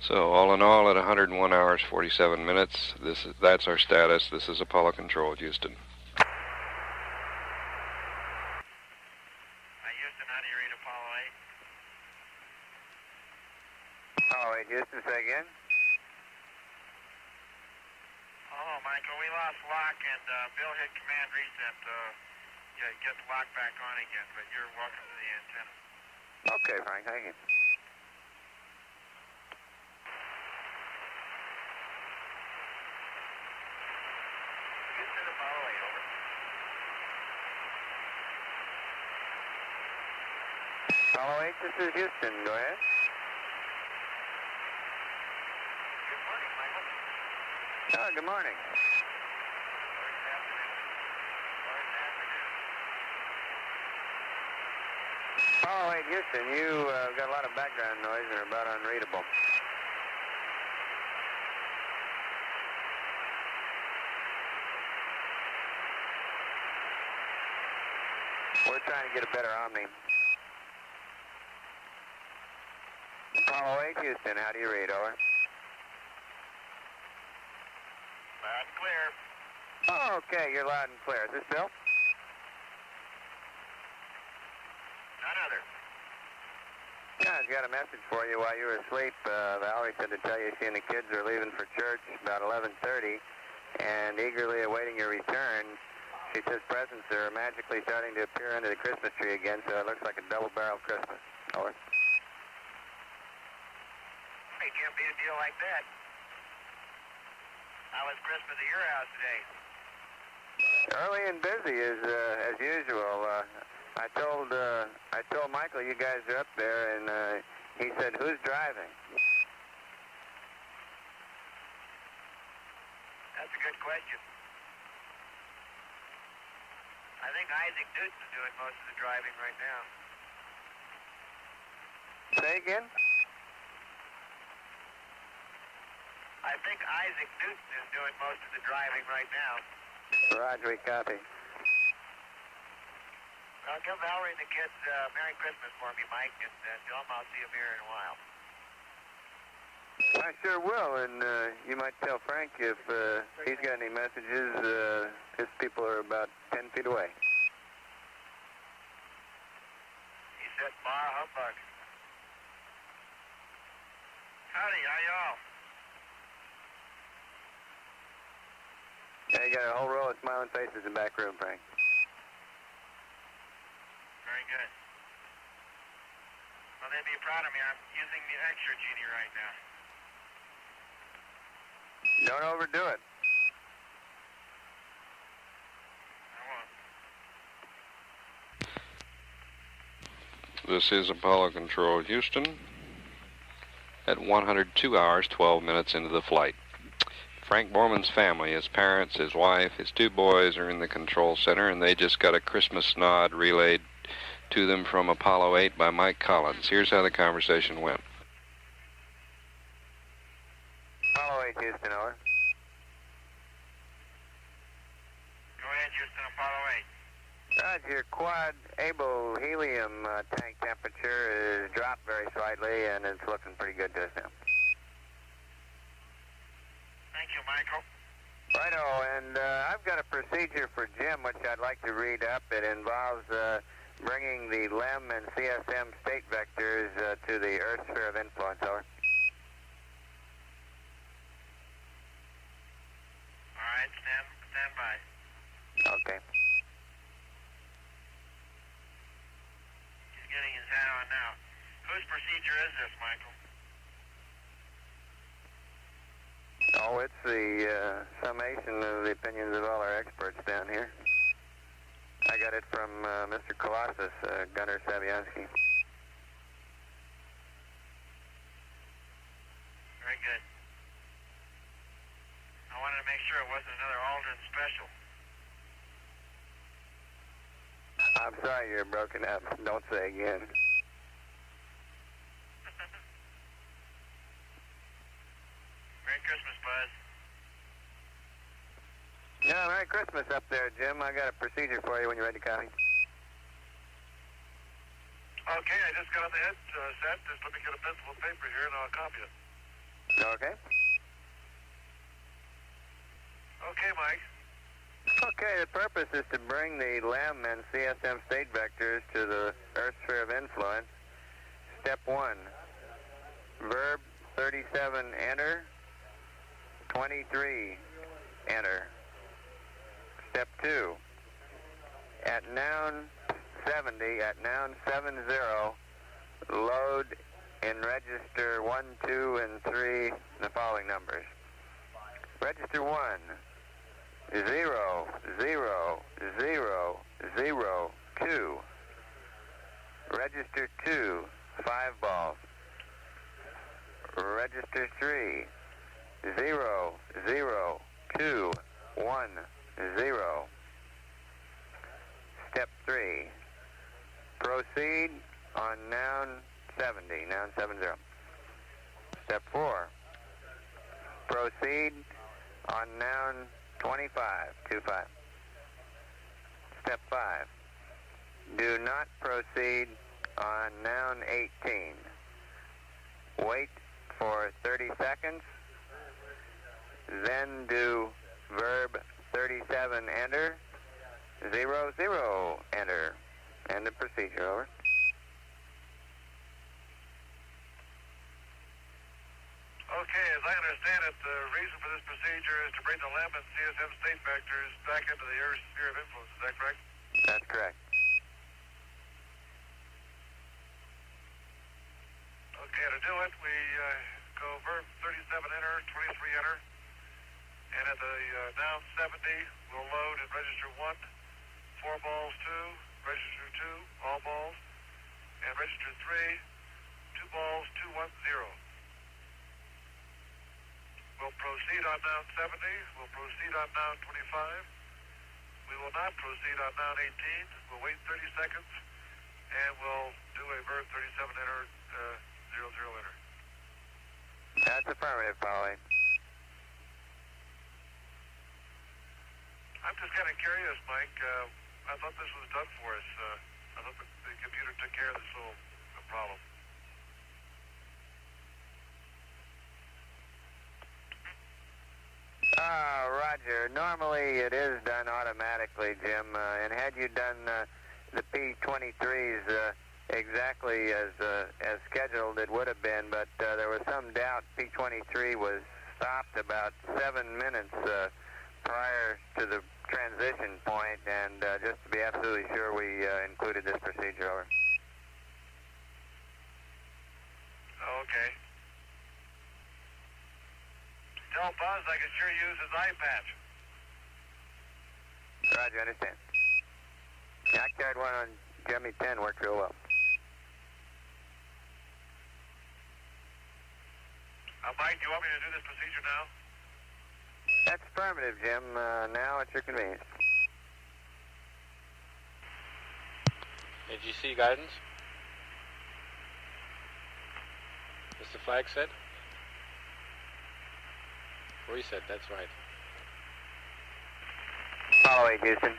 So all in all, at 101 hours, 47 minutes, that's our status. This is Apollo Control, Houston. Houston, how do you read Apollo 8? Apollo 8, Houston, say again. Oh, Michael, we lost lock, and Bill hit command reset to get the lock back on again, but you're welcome to the antenna. Okay, Frank, thank you. Houston, Apollo 8, over. Apollo 8, this is Houston, go ahead. Good morning, Michael. Oh, good morning. Oh, wait, Houston, you got a lot of background noise and are about unreadable. We're trying to get a better Omni. Apollo 8, Houston, how do you read? Over. Loud and clear. Oh, okay, you're loud and clear. Is this Bill? None other. Yeah, I've got a message for you while you were asleep. Valerie said to tell you she and the kids are leaving for church about 11:30 and eagerly awaiting your return. She says presents are magically starting to appear under the Christmas tree again, so it looks like a double-barrel Christmas. Over. Hey, can't beat a deal like that. How was Christmas at your house today? Early and busy as usual. I told Michael you guys are up there, and he said, "Who's driving?" That's a good question. I think Isaac Newton's doing most of the driving right now. Say again? I think Isaac Newton is doing most of the driving right now. Roger, we copy. Well, give Valerie and the kids Merry Christmas for me, Mike, and tell them I'll see them here in a while. I sure will, and you might tell Frank if he's got any messages. His people are about 10 feet away. He said, "Bar humbug." Howdy, how y'all? Yeah, you got a whole row of smiling faces in the back room, Frank. Very good. Well, they'd be proud of me. I'm using the extra genie right now. Don't overdo it. I won't. This is Apollo Control, Houston, at 102 hours, 12 minutes into the flight. Frank Borman's family, his parents, his wife, his two boys are in the control center, and they just got a Christmas nod relayed to them from Apollo 8 by Mike Collins. Here's how the conversation went. Apollo 8, Houston, over. Go ahead, Houston, Apollo 8. Roger, quad able helium tank temperature is dropped very slightly, and it's looking pretty good to us now. Thank you, Michael. Righto, and I've got a procedure for Jim, which I'd like to read up. It involves bringing the LEM and CSM state vectors to the Earth sphere of influence, over. All right, stand by. Okay. He's getting his hat on now. Whose procedure is this, Michael? Oh, it's the summation of the opinions of all our experts down here. I got it from Mr. Colossus, Gunnar Saviansky. Very good. I wanted to make sure it wasn't another Aldrin special. I'm sorry you're broken up. Don't say again. Merry Christmas, Buzz. Yeah, Merry Christmas up there, Jim. I got a procedure for you when you're ready to copy. Okay, I just got on the headset. Just let me get a pencil and paper here, and I'll copy it. Okay. Okay, Mike. Okay, the purpose is to bring the LEM and CSM state vectors to the Earth sphere of influence. Step 1, verb 37, enter. 23, enter. Step 2, at noun 70, load in register 1, 2, and 3 the following numbers. Register 1, 0, 0, 0, 0, 2. Register 2, 5 balls. Register 3, 0, 0, 2, 1, 0. Step 3. Proceed on noun 70, noun 70. Step 4. Proceed on noun 25, 25. Step 5. Do not proceed on noun 18. Wait for 30 seconds, then do verb 37 enter, 0, 0 enter. End of procedure, over. Okay, as I understand it, the reason for this procedure is to bring the LEM and CSM state vectors back into the Earth's sphere of influence. Is that correct? That's correct. Okay, to do it, we go verb 37 enter, 23 enter, and at the noun 70, we'll load in register 1, 4 balls 2, register 2, all balls, and register 3, 2 balls, 2, 1, 0. We'll proceed on noun 70, we'll proceed on noun 25, we will not proceed on noun 18, we'll wait 30 seconds, and we'll do a verb 37 enter, 0, 0 enter. That's affirmative, Polly. I'm just kind of curious, Mike. I thought this was done for us. I thought the computer took care of this little problem. Roger. Normally it is done automatically, Jim. And had you done the P23s exactly as scheduled, it would have been. But there was some doubt. P23 was stopped about 7 minutes prior to the transition point, and just to be absolutely sure, we included this procedure. Over. Okay. Tell Buzz I can sure use his eye patch. Roger, understand. Yeah, I carried one on Jimmy 10, worked real well. Mike, do you want me to do this procedure now? That's affirmative, Jim. Now at your convenience. AGC guidance. Is the flag set? Reset, that's right. Follow 8, Houston.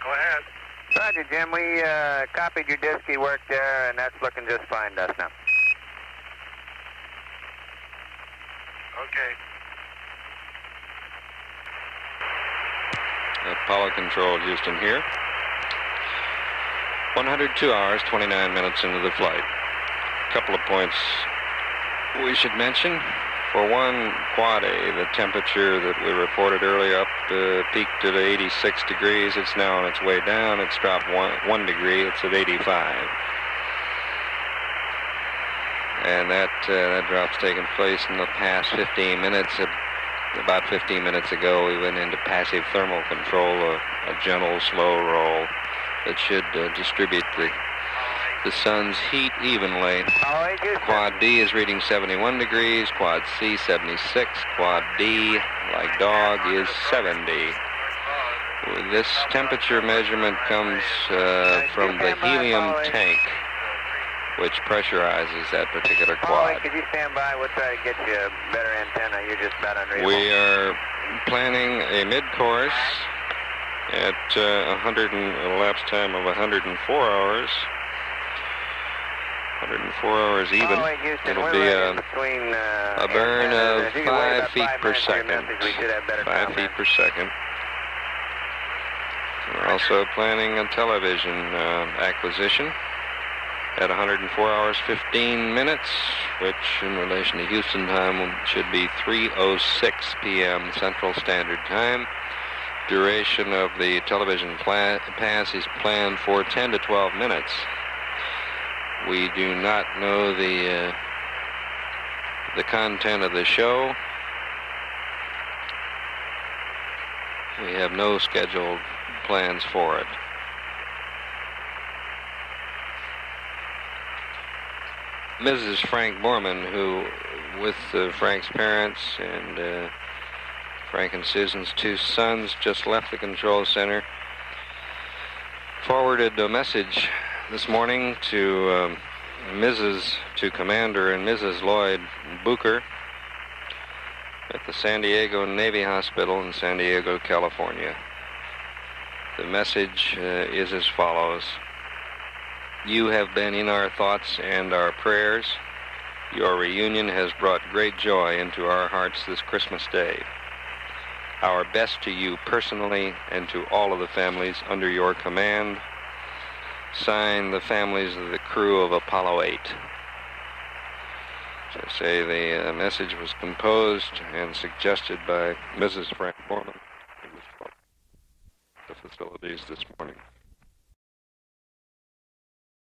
Go ahead. Roger, Jim. We copied your disky work there, and that's looking just fine to us now. Okay. Apollo Control, Houston here. 102 hours, 29 minutes into the flight. A couple of points we should mention. For one, Quad A, the temperature that we reported earlier up peaked at 86 degrees. It's now on its way down. It's dropped 1 degree. It's at 85. And that drop's taken place in the past 15 minutes. About 15 minutes ago, we went into passive thermal control, a gentle, slow roll that should distribute the sun's heat evenly. Quad D is reading 71 degrees, Quad C 76, Quad D, like dog, is 70. This temperature measurement comes from the helium tank, which pressurizes that particular quad. Could you stand by? We'll try to get you a better antenna. You're just about unreadable. We are planning a mid-course at a elapsed time of 104 hours. 104 hours even. It'll be a burn of 5 feet per second. 5 feet per second. We're also planning a television acquisition at 104 hours 15 minutes, which in relation to Houston time should be 3:06 p.m. Central Standard Time. Duration of the television pass is planned for 10 to 12 minutes. We do not know the content of the show. We have no scheduled plans for it. Mrs. Frank Borman, who, with Frank's parents and Frank and Susan's 2 sons, just left the control center, forwarded a message this morning to Commander and Mrs. Lloyd Booker at the San Diego Navy Hospital in San Diego, California. The message is as follows. You have been in our thoughts and our prayers. Your reunion has brought great joy into our hearts this Christmas Day. Our best to you personally and to all of the families under your command. Signed, the families of the crew of Apollo 8. As I say, the message was composed and suggested by Mrs. Frank Borman, who was at the facilities this morning.